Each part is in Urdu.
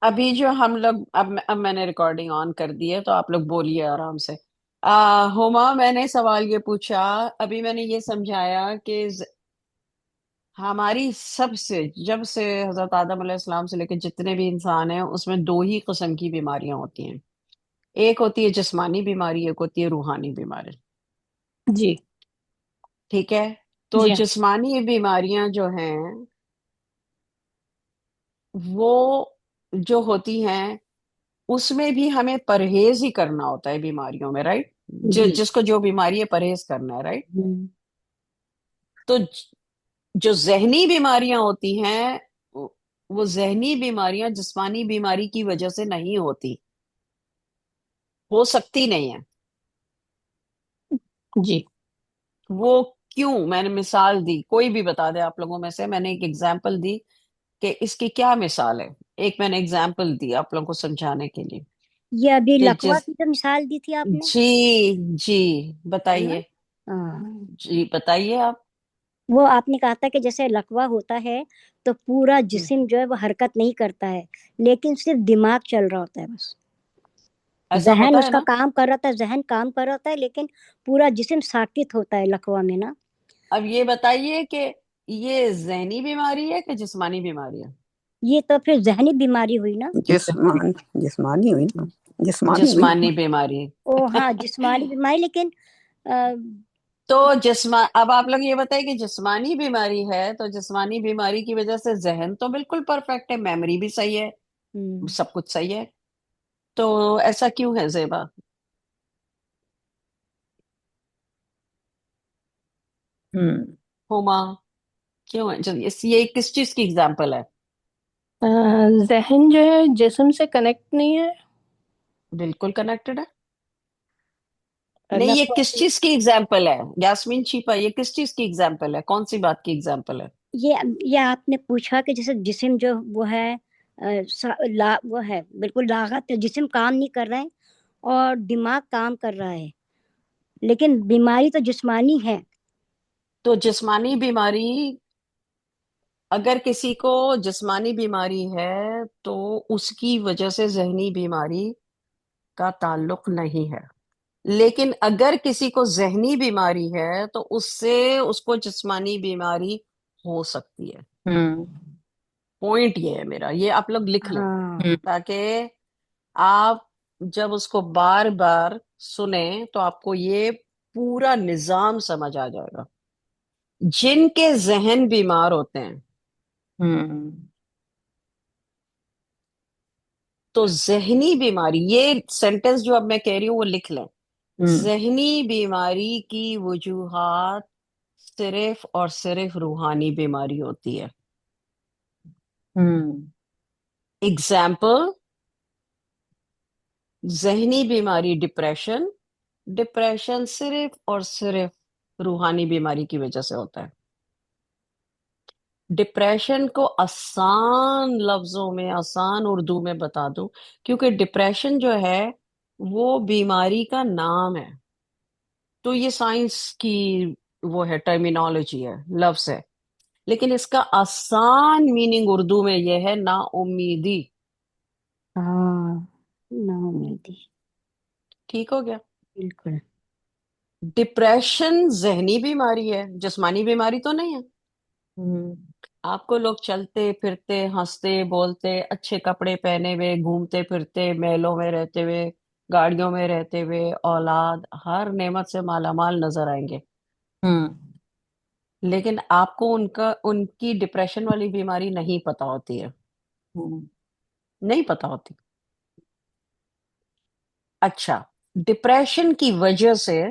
ابھی جو ہم لوگ اب میں نے ریکارڈنگ آن کر دی ہے تو آپ لوگ بولیے آرام سے۔ ہما، میں نے سوال یہ پوچھا، ابھی میں نے یہ سمجھایا کہ ہماری سب سے، جب سے حضرت آدم علیہ السلام سے لے کے جتنے بھی انسان ہیں، اس میں دو ہی قسم کی بیماریاں ہوتی ہیں۔ ایک ہوتی ہے جسمانی بیماری، ایک ہوتی ہے روحانی بیماری۔ جی ٹھیک ہے؟ تو جی ہاں جسمانی بیماریاں جو ہیں وہ جو ہوتی ہیں، اس میں بھی ہمیں پرہیز ہی کرنا ہوتا ہے بیماریوں میں، رائٹ؟ جی جس کو جو بیماری ہے پرہیز کرنا ہے، رائٹ؟ ہوں، تو جو ذہنی بیماریاں ہوتی ہیں، وہ ذہنی بیماریاں جسمانی بیماری کی وجہ سے نہیں ہوتی، ہو سکتی نہیں ہے۔ جی وہ کیوں؟ میں نے مثال دی، کوئی بھی بتا دے آپ لوگوں میں سے، میں نے ایک ایگزامپل دی کہ اس کی کیا مثال ہے۔ ایک میں نے ایگزامپل دی آپ لوگوں کو سمجھانے کے لیے یہ ابھی کہ لکوا کی تو مثال دی تھی آپ نے، جی جی ہے نا؟ بتائیے، ہاں، جی بتائیے آپ۔ وہ آپ نے کہا تھا کہ جیسے لکوا ہوتا ہے تو پورا ہم، جسم جو ہے وہ حرکت نہیں کرتا ہے، لیکن صرف دماغ چل رہا ہوتا ہے بس، ایسا ذہن ہوتا اس ہے کا نا؟ کام کر رہا ہوتا ہے، ذہن کام کر رہا ہوتا ہے، لیکن پورا جسم ساکت ہوتا ہے لکوا میں نا۔ اب یہ بتائیے کہ یہ ذہنی بیماری ہے کہ جسمانی بیماری ہے؟ یہ تو پھر ذہنی بیماری ہوئی نا۔ جسمانی ہوئی نا، جسمانی ہوئی نا۔ جسمانی بیماری۔ او ہاں، جسمانی بیماری، لیکن تو اب آپ لوگ یہ بتائیے کہ جسمانی بیماری ہے تو جسمانی بیماری کی وجہ سے ذہن تو بالکل پرفیکٹ ہے، میموری بھی صحیح ہے، سب کچھ صحیح ہے، تو ایسا کیوں ہے زیبا؟ ہوں ہوما، کیوں ہے؟ یہ کس چیز کی اگزامپل ہے؟ ذہن جو ہے جسم سے کنیکٹ نہیں ہے۔ بالکل کنیکٹڈ ہے۔ نہیں، یہ لکوا کس چیز کی اگزامپل ہے یاسمین شیپا؟ یہ کس چیز کی اگزامپل ہے؟ کون سی بات کی اگزامپل ہے؟ یہ آپ نے پوچھا کہ جیسے جسم جو وہ ہے وہ ہے بالکل لاغت ہے، جسم کام نہیں کر رہا ہے اور دماغ کام کر رہا ہے، لیکن بیماری تو جسمانی ہے۔ تو جسمانی بیماری، اگر کسی کو جسمانی بیماری ہے تو اس کی وجہ سے ذہنی بیماری کا تعلق نہیں ہے، لیکن اگر کسی کو ذہنی بیماری ہے تو اس سے اس کو جسمانی بیماری ہو سکتی ہے۔ ہوں پوائنٹ یہ ہے میرا، یہ آپ لوگ لکھ لیں ہاں تاکہ آپ جب اس کو بار بار سنیں تو آپ کو یہ پورا نظام سمجھ آ جائے گا۔ جن کے ذہن بیمار ہوتے ہیں ہوں تو ذہنی بیماری، یہ سینٹنس جو اب میں کہہ رہی ہوں وہ لکھ لیں۔ ہوں ذہنی بیماری کی وجوہات صرف اور صرف روحانی بیماری ہوتی ہے۔ ہوں اگزامپل: ذہنی بیماری ڈپریشن، ڈپریشن صرف اور صرف روحانی بیماری کی وجہ سے ہوتا ہے۔ ڈپریشن کو آسان لفظوں میں، آسان اردو میں بتا دوں، کیونکہ ڈپریشن جو ہے وہ بیماری کا نام ہے، تو یہ سائنس کی وہ ہے، ٹرمینالوجی ہے، لفظ ہے، لیکن اس کا آسان میننگ اردو میں یہ ہے نا امیدی۔ ہاں، نا امیدی، ٹھیک ہو گیا؟ بالکل۔ ڈپریشن ذہنی بیماری ہے، جسمانی بیماری تو نہیں ہے۔ ہوں آپ کو لوگ چلتے پھرتے، ہنستے بولتے، اچھے کپڑے پہنے ہوئے، گھومتے پھرتے، محلوں میں رہتے ہوئے، گاڑیوں میں رہتے ہوئے، اولاد ہر نعمت سے مالا مال نظر آئیں گے، ہوں لیکن آپ کو ان کی ڈپریشن والی بیماری نہیں پتا ہوتی ہے، ہوں نہیں پتا ہوتی۔ اچھا، ڈپریشن کی وجہ سے،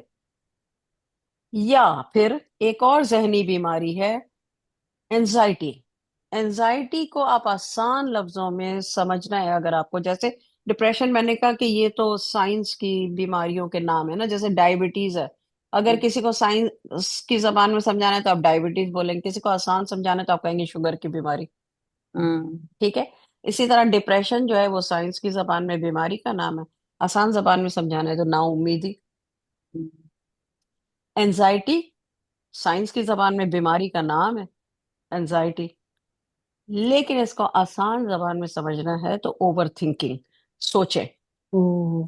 یا پھر ایک اور ذہنی بیماری ہے اینزائٹی۔ اینزائٹی کو آپ آسان لفظوں میں سمجھنا ہے اگر آپ کو، جیسے ڈپریشن میں نے کہا کہ یہ تو سائنس کی بیماریوں کے نام ہے نا، جیسے ڈائبٹیز ہے، اگر کسی کو سائنس کی زبان میں سمجھانا ہے تو آپ ڈائبٹیز بولیں گے، کسی کو آسان سمجھانا ہے تو آپ کہیں گے شوگر کی بیماری۔ ہوں ٹھیک ہے؟ اسی طرح ڈپریشن جو ہے وہ سائنس کی زبان میں بیماری کا نام ہے، آسان زبان میں سمجھانا ہے تو نا امیدی۔ اینزائٹی سائنس کی زبان میں بیماری کا نام ہے، اینزائٹی۔ لیکن اس کو آسان زبان میں سمجھنا ہے تو اوور تھنکنگ، سوچے، او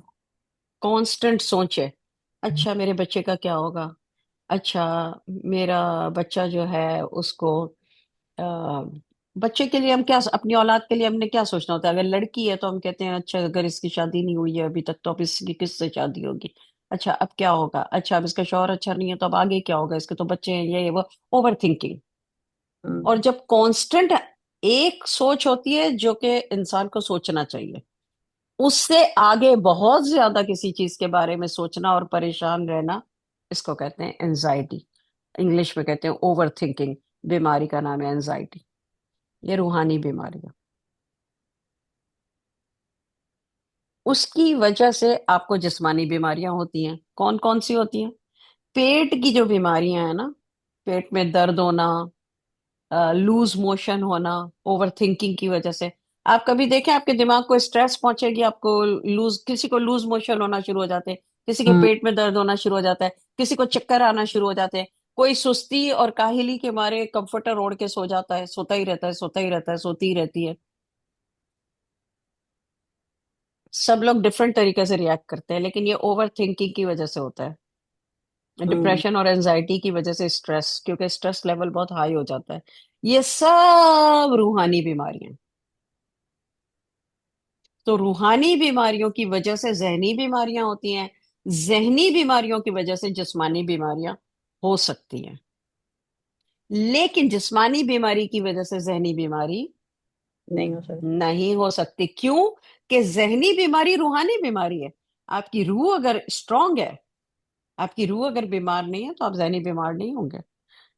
کانسٹنٹ سوچے، اچھا میرے بچے کا کیا ہوگا، اچھا میرا بچہ جو ہے اس کو آ، بچے کے لیے ہم کیا، اپنی اولاد کے لیے ہم نے کیا سوچنا ہوتا ہے؟ اگر لڑکی ہے تو ہم کہتے ہیں اچھا اگر اس کی شادی نہیں ہوئی ہے ابھی تک تو اب اس کی کس سے شادی ہوگی، اچھا اب کیا ہوگا، اچھا اب اس کا شوہر اچھا نہیں ہے تو اب آگے کیا ہوگا، اس کے تو بچے ہیں یہ وہ، اوور تھنکنگ۔ اور جب کانسٹنٹ ایک سوچ ہوتی ہے جو کہ انسان کو سوچنا چاہیے، اس سے آگے بہت زیادہ کسی چیز کے بارے میں سوچنا اور پریشان رہنا، اس کو کہتے ہیں انزائٹی، انگلش میں کہتے ہیں اوور تھنکنگ، بیماری کا نام ہے انزائٹی، یہ روحانی بیماری ہے۔ اس کی وجہ سے آپ کو جسمانی بیماریاں ہوتی ہیں، کون کون سی ہوتی ہیں؟ پیٹ کی جو بیماریاں ہیں نا، پیٹ میں درد ہونا، لوز موشن ہونا، اوور تھنکنگ کی وجہ سے۔ آپ کبھی دیکھیں آپ کے دماغ کو اسٹریس پہنچے گی، آپ کو لوز، کسی کو لوز موشن ہونا شروع ہو جاتے ہیں، کسی کے پیٹ میں درد ہونا شروع ہو جاتا ہے، کسی کو چکر آنا شروع ہو جاتے ہیں، کوئی سستی اور کاہلی کے مارے کمفرٹر اوڑھ کے سو جاتا ہے، سوتا ہی رہتا ہے، سوتا ہی رہتا ہے، سوتی ہی رہتی ہے۔ سب لوگ ڈفرینٹ طریقے سے ریئیکٹ کرتے ہیں، لیکن یہ اوور تھنکنگ کی وجہ سے ہوتا ہے، ڈپریشن اور انزائٹی کی وجہ سے، اسٹریس، کیونکہ اسٹریس لیول بہت ہائی ہو جاتا ہے۔ یہ سب روحانی بیماریاں ہیں۔ تو روحانی بیماریوں کی وجہ سے ذہنی بیماریاں ہوتی ہیں، ذہنی بیماریوں کی وجہ سے جسمانی بیماریاں ہو سکتی ہیں، لیکن جسمانی بیماری کی وجہ سے ذہنی بیماری نہیں ہو سکتا۔ نہیں ہو سکتی۔ کیوں؟ کہ ذہنی بیماری روحانی بیماری ہے۔ آپ کی روح اگر اسٹرانگ ہے، آپ کی روح اگر بیمار نہیں ہے تو آپ ذہنی بیمار نہیں ہوں گے۔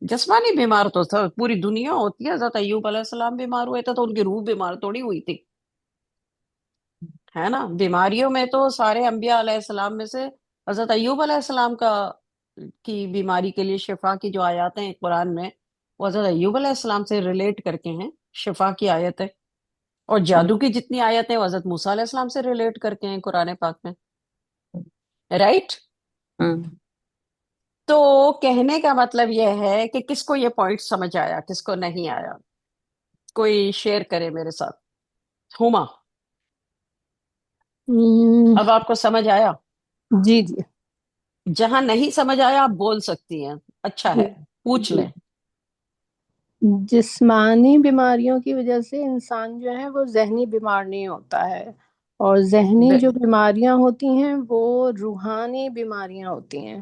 جسمانی بیمار تو پوری دنیا ہوتی ہے، حضرت ایوب علیہ السلام بیمار ہوئے تھے تو ان کی روح بیمار تھوڑی ہوئی تھی، ہے نا؟ بیماریوں میں تو سارے انبیاء علیہ السلام میں سے حضرت ایوب علیہ السلام کی بیماری کے لیے شفا کی جو آیات ہیں قرآن میں، وہ حضرت ایوب علیہ السلام سے ریلیٹ کر کے ہیں، شفا کی آیت ہے۔ اور جادو کی جتنی آیتیں وہ حضرت موسیٰ علیہ السلام سے ریلیٹ کر کے ہیں قرآن پاک میں، رائٹ؟ تو کہنے کا مطلب یہ ہے کہ کس کو یہ پوائنٹ سمجھ آیا، کس کو نہیں آیا؟ کوئی شیئر کرے میرے ساتھ۔ ہوما، ہم، اب آپ کو سمجھ آیا؟ جی جی جہاں نہیں سمجھ آیا آپ بول سکتی ہیں، اچھا جی ہے، پوچھ جی لیں۔ جسمانی بیماریوں کی وجہ سے انسان جو ہے وہ ذہنی بیمار نہیں ہوتا ہے، اور ذہنی جو بیماریاں ہوتی ہیں وہ روحانی بیماریاں ہوتی ہیں۔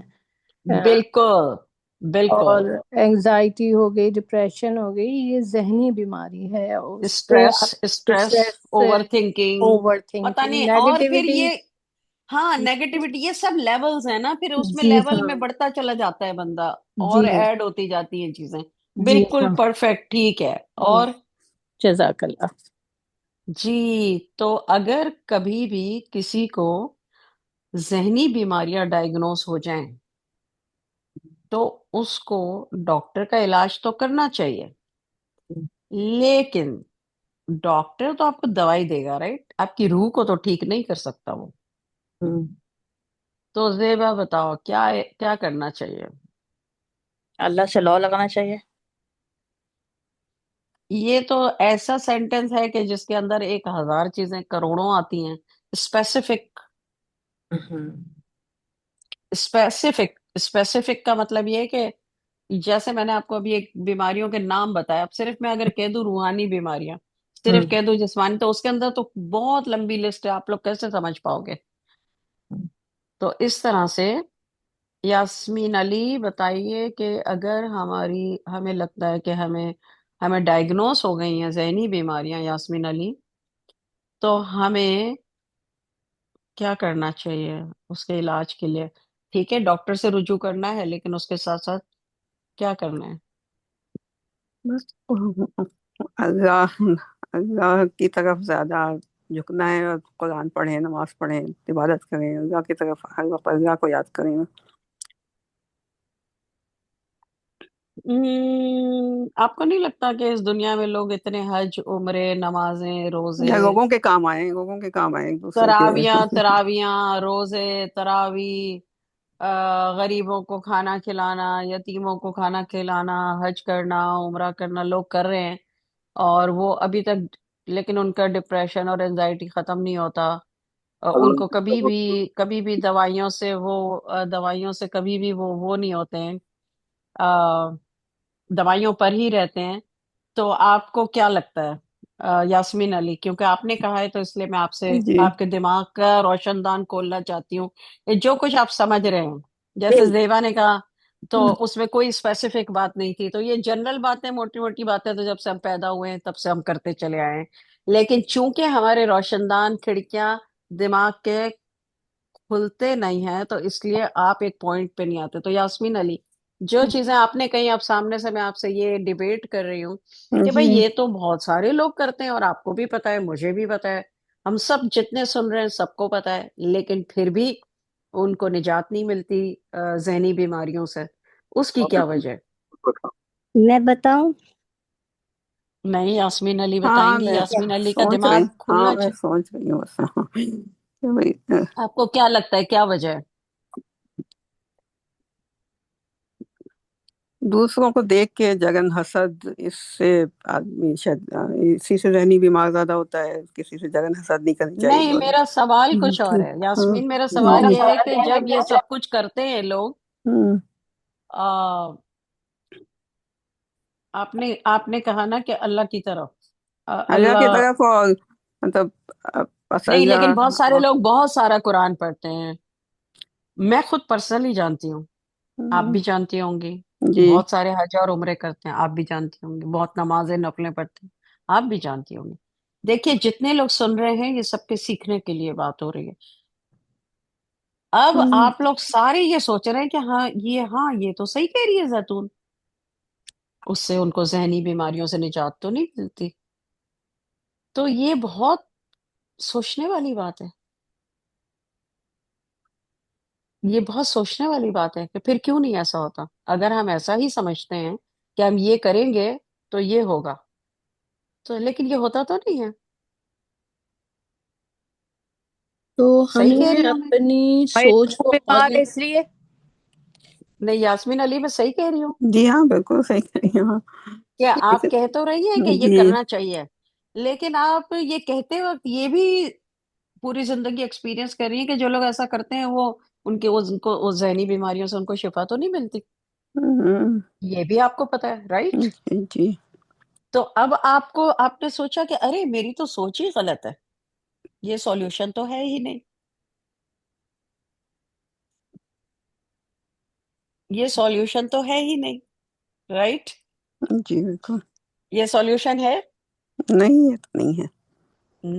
بالکل بالکل۔ اور انگزائٹی ہو گئی، ڈپریشن ہو گئی، یہ ذہنی بیماری ہے، اور اس پہ stress, stress, over thinking, over پتہ تھنکنگ، نہیں، اور پھر نیگیٹیوٹی۔ یہ، ہاں نیگیٹیوٹی، یہ سب لیولز ہیں نا، پھر اس میں جی لیول ہاں، میں بڑھتا چلا جاتا ہے بندہ، اور جی ایڈ ہوتی جاتی ہیں چیزیں۔ جی بالکل ہاں، پرفیکٹ، ٹھیک ہے۔ اور جزاک اللہ۔ جی، تو اگر کبھی بھی کسی کو ذہنی بیماریاں ڈائگنوز ہو جائیں تو اس کو ڈاکٹر کا علاج تو کرنا چاہیے، لیکن ڈاکٹر تو آپ کو دوائی دے گا، رائٹ؟ آپ کی روح کو تو ٹھیک نہیں کر سکتا وہ۔ تو زیبا بتاؤ کیا کیا کرنا چاہیے؟ اللہ سے لا لگانا چاہیے۔ یہ تو ایسا سینٹنس ہے کہ جس کے اندر 1000 چیزیں کروڑوں آتی ہیں۔ اسپیسیفک، اسپیسیفک کا مطلب یہ ہے کہ جیسے میں نے آپ کو ابھی ایک بیماریوں کے نام بتایا، اب صرف میں اگر کہہ دوں روحانی بیماریاں، صرف کہہ دوں جسمانی، تو اس کے اندر تو بہت لمبی لسٹ ہے، آپ لوگ کیسے سمجھ پاؤ گے؟ تو اس طرح سے یاسمین علی بتائیے کہ اگر ہمیں لگتا ہے کہ ہمیں ڈائگنوز ہو گئی ہیں ذہنی بیماریاں، یاسمین علی، تو ہمیں کیا کرنا چاہیے اس کے علاج کے لیے؟ ٹھیک ہے ڈاکٹر سے رجوع کرنا ہے، لیکن اس کے ساتھ ساتھ کیا کرنا ہے؟ بس اللہ اللہ کی طرف زیادہ جھکنا ہے، اور قرآن پڑھیں، نماز پڑھیں، عبادت کریں، اللہ کی طرف ہر وقت اللہ کو یاد کریں۔ آپ کو نہیں لگتا کہ اس دنیا میں لوگ اتنے حج، عمرے، نمازیں، روزے، یا لوگوں کے کام آئے، لوگوں کے کام آئے ایک دوسرے کے۔ تراویاں، روزے، تراوی، غریبوں کو کھانا کھلانا، یتیموں کو کھانا کھلانا، حج کرنا، عمرہ کرنا لوگ کر رہے ہیں، اور وہ ابھی تک، لیکن ان کا ڈپریشن اور انزائٹی ختم نہیں ہوتا. ان کو کبھی بھی دوائیوں سے کبھی بھی وہ نہیں ہوتے ہیں، دوائیوں پر ہی رہتے ہیں. تو آپ کو کیا لگتا ہے یاسمین علی، کیونکہ آپ نے کہا ہے تو اس لیے میں آپ سے جی آپ کے دماغ کا روشن دان کھولنا چاہتی ہوں. یہ جو کچھ آپ سمجھ رہے ہیں، جیسے زیبا نے کہا تو اس میں کوئی اسپیسیفک بات نہیں تھی، تو یہ جنرل باتیں، موٹی موٹی باتیں تو جب سے ہم پیدا ہوئے ہیں تب سے ہم کرتے چلے آئے ہیں. لیکن چونکہ ہمارے روشن دان کھڑکیاں دماغ کے کھلتے نہیں ہیں، تو اس لیے آپ ایک پوائنٹ پہ نہیں آتے. تو یاسمین علی، جو چیزیں آپ نے کہیں، آپ سامنے سے، میں آپ سے یہ ڈیبیٹ کر رہی ہوں کہ جی بھئی یہ تو بہت سارے لوگ کرتے ہیں، اور آپ کو بھی پتا ہے، مجھے بھی پتا ہے، ہم سب جتنے سن رہے ہیں سب کو پتا ہے، لیکن پھر بھی ان کو نجات نہیں ملتی ذہنی بیماریوں سے. اس کی کیا وجہ ہے؟ میں بتاؤں؟ نہیں، یاسمین علی ہاں بتائیں گی. میں یاسمین علی کا سوچ دماغ رہی ہاں کھلنا میں چاہیے. سوچ رہی ہوں بس کہ بھئی، آپ کو کیا لگتا ہے کیا وجہ ہے؟ دوسروں کو دیکھ کے جگن حسد، اس سے آدمی شاید اسی سے ذہنی بیمار زیادہ ہوتا ہے. کسی سے جگن حسد نہیں کرنی چاہیے. نہیں، اور میرا سوال کچھ اور ہے ہاں یاسمین. میرا سوال جی یہ ہے کہ جب یہ سب کچھ کرتے ہیں لوگ، ہوں آ، آپ نے کہا نا کہ اللہ کی طرف، اللہ کی اللہ. طرف، اور مطلب بس نہیں، لیکن اللہ. بہت سارے لوگ بہت سارا قرآن پڑھتے ہیں. میں خود پرسنلی جانتی ہوں، آپ بھی جانتی ہوں گی. جی بہت سارے حج اور عمرے کرتے ہیں، آپ بھی جانتی ہوں گی. بہت نمازیں نفلیں پڑھتے ہیں، آپ بھی جانتی ہوں گی. دیکھیے، جتنے لوگ سن رہے ہیں یہ سب کے سیکھنے کے لیے بات ہو رہی ہے. اب ہوں آپ لوگ سارے یہ سوچ رہے ہیں کہ ہاں یہ تو صحیح کہہ رہی ہے زیتون، اس سے ان کو ذہنی بیماریوں سے نجات تو نہیں ملتی. تو یہ بہت سوچنے والی بات ہے. یہ بہت سوچنے والی بات ہے کہ پھر کیوں نہیں ایسا ہوتا. اگر ہم ایسا ہی سمجھتے ہیں کہ ہم یہ کریں گے تو یہ ہوگا، تو لیکن یہ ہوتا تو نہیں ہے. تو صحیح کہہ ہمیں رہی ہوں میں؟ اپنی بھائی سوچ کو بیمار ہے اس لیے. نہیں، یاسمین علی، میں صحیح کہہ رہی ہوں جی ہاں بالکل صحیح کہہ رہی ہیں. ہاں کہ آپ کہہ تو رہی ہیں کہ یہ جی کرنا چاہیے، لیکن آپ یہ کہتے وقت یہ بھی پوری زندگی ایکسپیرینس کر رہی ہیں کہ جو لوگ ایسا کرتے ہیں وہ ان کو وہ ذہنی بیماریوں سے ان کو شفا تو نہیں ملتی. ہوں، یہ بھی آپ کو پتا ہے، رائٹ؟ جی جی تو اب آپ نے سوچا کہ ارے میری تو سوچ ہی غلط ہے، یہ سولوشن تو ہے ہی نہیں، یہ سولوشن تو ہے ہی نہیں، رائٹ؟ جی بالکل. یہ سولوشن ہے؟ نہیں یہ تو نہیں ہے.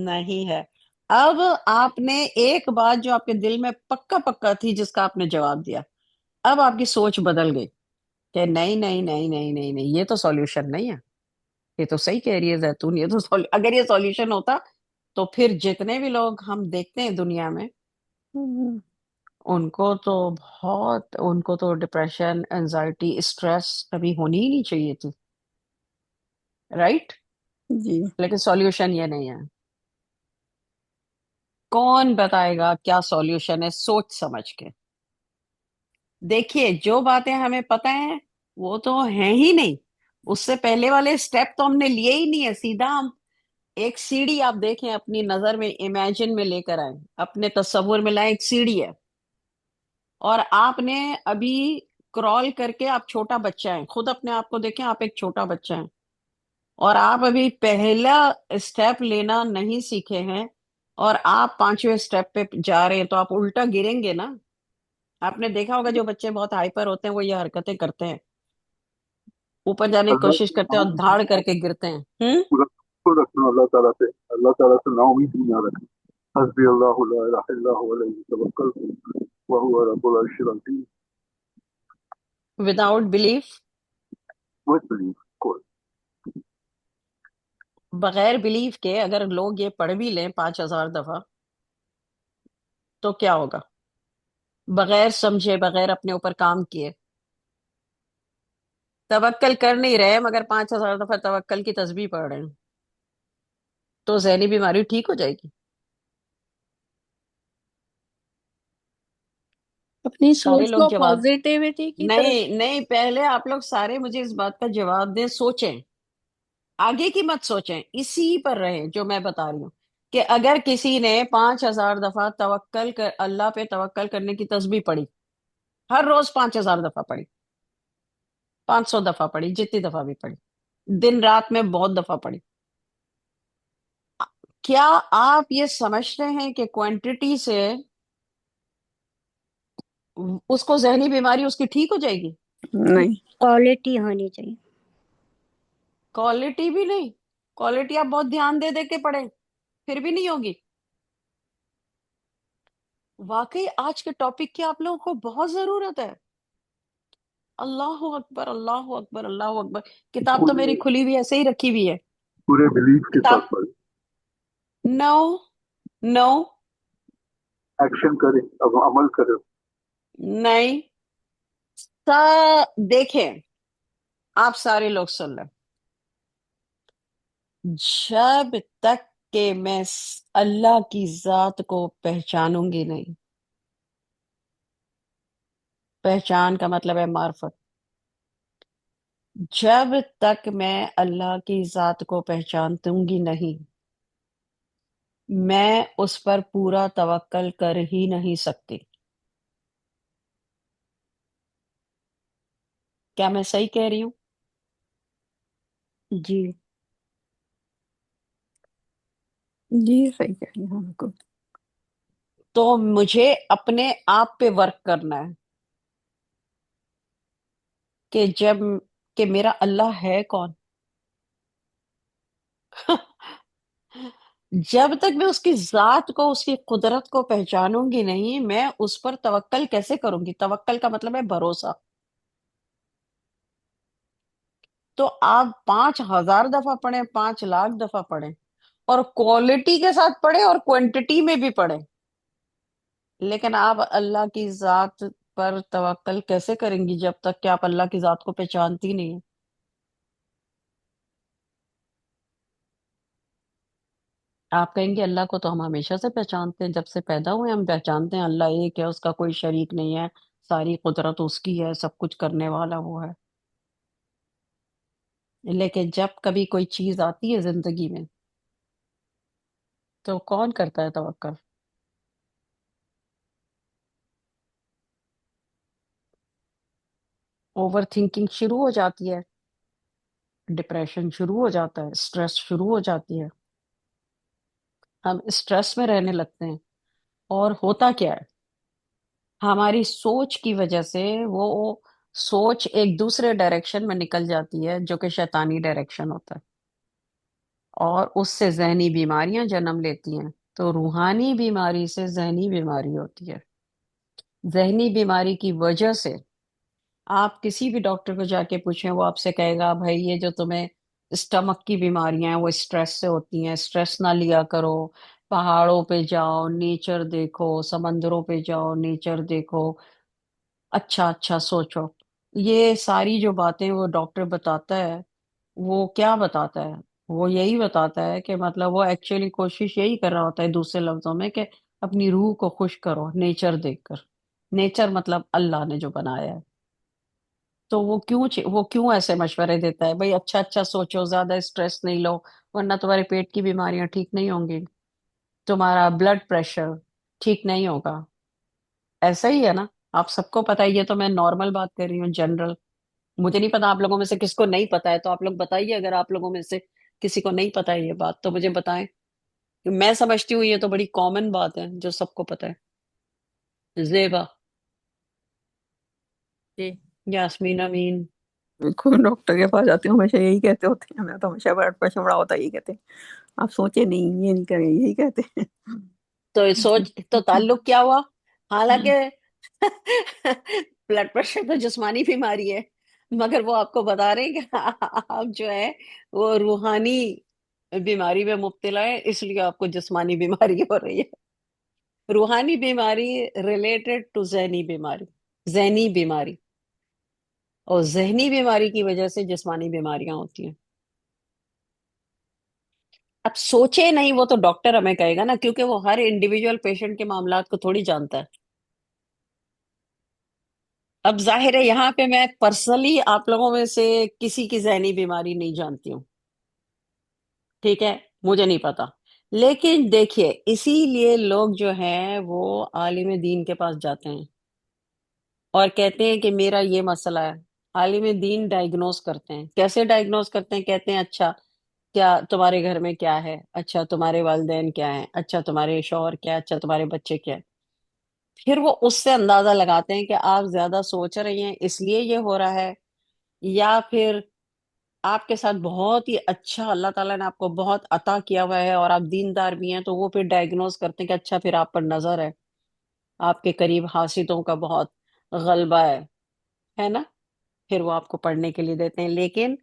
نہیں ہے. اب آپ نے ایک بات جو آپ کے دل میں پکا پکا تھی، جس کا آپ نے جواب دیا، اب آپ کی سوچ بدل گئی کہ نہیں نہیں نہیں نہیں نہیں نہیں، یہ تو سولوشن نہیں ہے. یہ تو صحیح کہہ رہی ہے زیتون، یہ تو اگر یہ سولوشن ہوتا تو پھر جتنے بھی لوگ ہم دیکھتے ہیں دنیا میں، ہوں، ان کو تو ڈپریشن، انزائٹی، اسٹریس کبھی ہونی ہی نہیں چاہیے تھی، رائٹ؟ جی لیکن سولوشن یہ نہیں ہے. کون بتائے گا کیا سولوشن ہے سوچ سمجھ کے؟ دیکھیے، جو باتیں ہمیں پتہ ہیں وہ تو ہیں ہی نہیں. اس سے پہلے والے سٹیپ تو ہم نے لیے ہی نہیں ہے. سیدھا ہم ایک سیڑھی، آپ دیکھیں اپنی نظر میں، امیجن میں لے کر آئیں، اپنے تصور میں لائیں. ایک سیڑھی ہے اور آپ نے ابھی کرال کر کے، آپ چھوٹا بچہ ہیں، خود اپنے آپ کو دیکھیں، آپ ایک چھوٹا بچہ ہیں اور آپ ابھی پہلا اسٹیپ لینا نہیں سیکھے ہیں، اور آپ پانچویں اسٹیپ پہ جا رہے ہیں، تو آپ الٹا گریں گے نا. آپ نے دیکھا ہوگا جو بچے بہت ہائپر ہوتے ہیں وہ یہ حرکتیں کرتے ہیں، اوپر جانے کی کوشش کرتے ہیں اور دھاڑ کر کے گرتے ہیں. رکھنا اللہ تعالیٰ سے، اللہ تعالیٰ سے نا امید نہیں رکھنا. حسبی اللہ لا الہ الا هو علیہ توکلت وهو رب العرش العظیم. Without belief, With belief, of course. بغیر بلیف کے اگر لوگ یہ پڑھ بھی لیں 5,000 دفعہ تو کیا ہوگا؟ بغیر سمجھے، بغیر اپنے اوپر کام کیے، توکل کر نہیں رہے مگر 5,000 دفعہ توکل کی تسبیح پڑھ رہے ہیں، تو ذہنی بیماری ٹھیک ہو جائے گی؟ اپنی سارے سوچ لوگ کو جواب، پازیٹیوٹی کی طرف. نہیں نہیں، پہلے آپ لوگ سارے مجھے اس بات کا جواب دیں. سوچیں آگے کی مت سوچیں، اسی پر رہیں جو میں بتا رہی ہوں، کہ اگر کسی نے 5,000 دفعہ اللہ پہ توکل کرنے کی تسبیح پڑھی، ہر روز 5,000 دفعہ پڑھی، 500 دفعہ پڑھی، جتنی دفعہ بھی پڑھی، دن رات میں بہت دفعہ پڑھی، کیا آپ یہ سمجھتے ہیں کہ کوانٹٹی سے اس کو ذہنی بیماری اس کی ٹھیک ہو جائے گی؟ نہیں، کوالٹی ہونی چاہیے. کوالٹی بھی نہیں، کوالٹی آپ بہت دھیان دے دے کے پڑھیں پھر بھی نہیں ہوگی. واقعی آج کے ٹاپک کی آپ لوگوں کو بہت ضرورت ہے. اللہ اکبر، اللہ اکبر، اللہ اکبر. کتاب تو میری کھلی ہوئی ایسے ہی رکھی ہوئی ہے. پورے بلیف کے کتاب ساتھ پڑھیں، نو نو ایکشن کریں، اب عمل کریں. نہیں دیکھیں، آپ سارے لوگ سن لیں، جب تک کہ میں اللہ کی ذات کو پہچانوں گی نہیں، پہچان کا مطلب ہے معرفت، جب تک میں اللہ کی ذات کو پہچانتوں گی نہیں، میں اس پر پورا توکل کر ہی نہیں سکتی. کیا میں صحیح کہہ رہی ہوں؟ جی. جی صحیح کہہ رہی ہیں بالکل. تو مجھے اپنے آپ پہ ورک کرنا ہے کہ میرا اللہ ہے کون. جب تک میں اس کی ذات کو، اس کی قدرت کو پہچانوں گی نہیں، میں اس پر توکل کیسے کروں گی؟ توکل کا مطلب ہے بھروسہ. تو آپ 5,000 دفعہ پڑھیں، 5,00,000 دفعہ پڑھیں، اور کوالٹی کے ساتھ پڑھیں اور کوانٹٹی میں بھی پڑھیں، لیکن آپ اللہ کی ذات پر توکل کیسے کریں گی جب تک کہ آپ اللہ کی ذات کو پہچانتی نہیں ہیں؟ آپ کہیں گے اللہ کو تو ہم ہمیشہ سے پہچانتے ہیں، جب سے پیدا ہوئے ہم پہچانتے ہیں اللہ ایک ہے، اس کا کوئی شریک نہیں ہے، ساری قدرت اس کی ہے، سب کچھ کرنے والا وہ ہے. لیکن جب کبھی کوئی چیز آتی ہے زندگی میں تو کون کرتا ہے توکل؟ اوور تھنکنگ شروع ہو جاتی ہے، ڈپریشن شروع ہو جاتا ہے، اسٹریس شروع ہو جاتی ہے، ہم اسٹریس میں رہنے لگتے ہیں. اور ہوتا کیا ہے، ہماری سوچ کی وجہ سے وہ سوچ ایک دوسرے ڈائریکشن میں نکل جاتی ہے جو کہ شیطانی ڈائریکشن ہوتا ہے، اور اس سے ذہنی بیماریاں جنم لیتی ہیں. تو روحانی بیماری سے ذہنی بیماری ہوتی ہے. ذہنی بیماری کی وجہ سے آپ کسی بھی ڈاکٹر کو جا کے پوچھیں، وہ آپ سے کہے گا بھائی یہ جو تمہیں اسٹمک کی بیماریاں ہیں وہ اسٹریس سے ہوتی ہیں، اسٹریس نہ لیا کرو، پہاڑوں پہ جاؤ نیچر دیکھو، سمندروں پہ جاؤ نیچر دیکھو، اچھا اچھا سوچو. یہ ساری جو باتیں وہ ڈاکٹر بتاتا ہے، وہ کیا بتاتا ہے؟ وہ یہی بتاتا ہے کہ مطلب وہ ایکچولی کوشش یہی کر رہا ہوتا ہے دوسرے لفظوں میں کہ اپنی روح کو خوش کرو نیچر دیکھ کر. نیچر مطلب اللہ نے جو بنایا ہے. تو وہ کیوں ایسے مشورے دیتا ہے؟ بھئی اچھا اچھا سوچو، زیادہ اسٹریس نہیں لو، ورنہ تمہارے پیٹ کی بیماریاں ٹھیک نہیں ہوں گی، تمہارا بلڈ پریشر ٹھیک نہیں ہوگا. ایسا ہی ہے نا؟ آپ سب کو پتا ہے، یہ تو میں نارمل بات کر رہی ہوں، جنرل. مجھے نہیں پتا آپ لوگوں میں سے کس کو نہیں پتا ہے، تو آپ لوگ بتائیے اگر آپ لوگوں میں سے کسی کو نہیں پتا ہے یہ بات تو مجھے بتائیں. میں سمجھتی ہوں یہ تو بڑی کامن بات ہے جو سب کو پتا ہے. زیبا، جی. یاسمین، امین. بالکل ڈاکٹر کے پاس جاتے ہیں ہمیشہ یہی کہتے ہوتے ہیں، ہمیں تو ہمیشہ بلڈ پریشر بڑا ہوتا ہے یہی کہتے ہیں، آپ سوچے نہیں، یہ نہیں کریں، یہی کہتے ہیں. تو سوچ تو تعلق کیا ہوا؟ حالانکہ بلڈ پریشر تو جسمانی بیماری ہے، مگر وہ آپ کو بتا رہے ہیں کہ آپ جو ہے وہ روحانی بیماری میں مبتلا ہے، اس لیے آپ کو جسمانی بیماری ہو رہی ہے. روحانی بیماری ریلیٹڈ ٹو ذہنی بیماری، ذہنی بیماری، اور ذہنی بیماری کی وجہ سے جسمانی بیماریاں ہوتی ہیں. اب سوچے نہیں، وہ تو ڈاکٹر ہمیں کہے گا نا، کیونکہ وہ ہر انڈیویجول پیشنٹ کے معاملات کو تھوڑی جانتا ہے. اب ظاہر ہے یہاں پہ میں پرسنلی آپ لوگوں میں سے کسی کی ذہنی بیماری نہیں جانتی ہوں، ٹھیک ہے، مجھے نہیں پتا، لیکن دیکھیے اسی لیے لوگ جو ہیں وہ عالم دین کے پاس جاتے ہیں اور کہتے ہیں کہ میرا یہ مسئلہ ہے۔ عالم دین ڈائگنوز کرتے ہیں، کیسے ڈائگنوز کرتے ہیں؟ کہتے ہیں اچھا کیا تمہارے گھر میں کیا ہے، اچھا تمہارے والدین کیا ہیں، اچھا تمہارے شوہر کیا، اچھا تمہارے بچے کیا ہے۔ پھر وہ اس سے اندازہ لگاتے ہیں کہ آپ زیادہ سوچ رہی ہیں اس لیے یہ ہو رہا ہے، یا پھر آپ کے ساتھ بہت ہی اچھا اللہ تعالیٰ نے آپ کو بہت عطا کیا ہوا ہے اور آپ دیندار بھی ہیں، تو وہ پھر ڈائگنوز کرتے ہیں کہ اچھا پھر آپ پر نظر ہے، آپ کے قریب حاسدوں کا بہت غلبہ ہے نا، پھر وہ آپ کو پڑھنے کے لیے دیتے ہیں۔ لیکن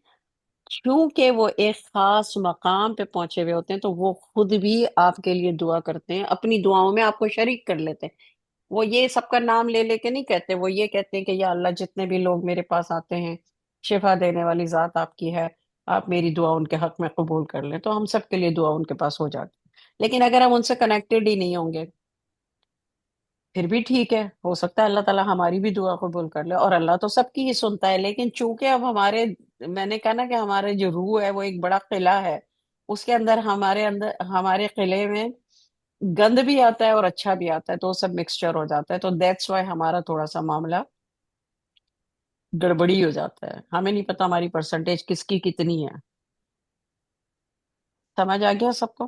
چونکہ وہ ایک خاص مقام پہ پہنچے ہوئے ہوتے ہیں تو وہ خود بھی آپ کے لیے دعا کرتے ہیں، اپنی دعاؤں میں آپ کو شریک کر لیتے ہیں۔ وہ یہ سب کا نام لے لے کے نہیں کہتے، وہ یہ کہتے ہیں کہ یا اللہ جتنے بھی لوگ میرے پاس آتے ہیں، شفا دینے والی ذات آپ کی ہے، آپ میری دعا ان کے حق میں قبول کر لیں، تو ہم سب کے لیے دعا ان کے پاس ہو جاتی ہے۔ لیکن اگر ہم ان سے کنیکٹڈ ہی نہیں ہوں گے پھر بھی ٹھیک ہے، ہو سکتا ہے اللہ تعالیٰ ہماری بھی دعا قبول کر لے، اور اللہ تو سب کی ہی سنتا ہے، لیکن چونکہ اب میں نے کہا نا کہ ہمارے جو روح ہے وہ ایک بڑا قلعہ ہے، اس کے اندر ہمارے قلعے میں گند بھی آتا ہے اور اچھا بھی آتا ہے، تو وہ سب مکسچر ہو جاتا ہے، تو دیٹس وائی ہمارا تھوڑا سا معاملہ گڑبڑی ہو جاتا ہے، ہمیں نہیں پتا ہماری پرسنٹیج کس کی کتنی ہے۔ سمجھ آ گیا سب کو؟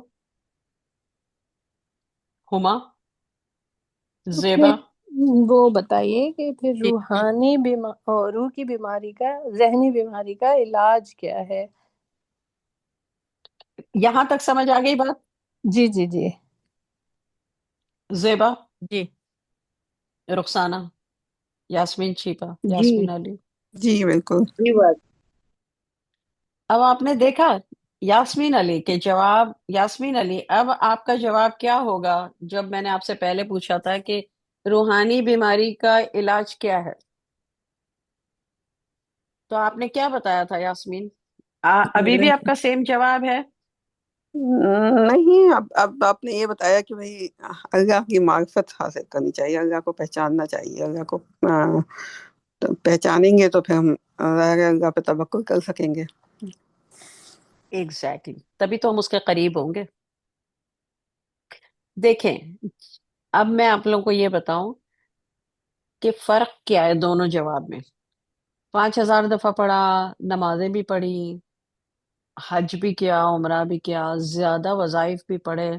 ہما، تو پھر زیبا؟ وہ بتائیے کہ پھر روحانی روح کی بیماری کا، ذہنی بیماری کا علاج کیا ہے؟ یہاں تک سمجھ آ گئی بات؟ جی جی جی زیبا، جی رخسانہ، یاسمین شیپا، جی یاسمین علی؟ جی بالکل. جی بات. اب آپ نے دیکھا یاسمین علی کے جواب، یاسمین علی اب آپ کا جواب کیا ہوگا جب میں نے آپ سے پہلے پوچھا تھا کہ روحانی بیماری کا علاج کیا ہے، تو آپ نے کیا بتایا تھا یاسمین؟ ابھی بھی آپ کا سیم جواب ہے؟ نہیں، اب آپ نے یہ بتایا کہ بھائی اللہ کی معرفت حاصل کرنی چاہیے، اللہ کو پہچاننا چاہیے، اللہ کو تو پہچانیں گے تو پھر ہم اللہ پہ توکل کر سکیں گے. ایگزیکٹلی، تبھی تو ہم اس کے قریب ہوں گے۔ دیکھیں، اب میں آپ لوگوں کو یہ بتاؤں کہ فرق کیا ہے دونوں جواب میں۔ 5,000 دفعہ پڑھا، نمازیں بھی پڑھی، حج بھی کیا، عمرہ بھی کیا، زیادہ وظائف بھی پڑھے،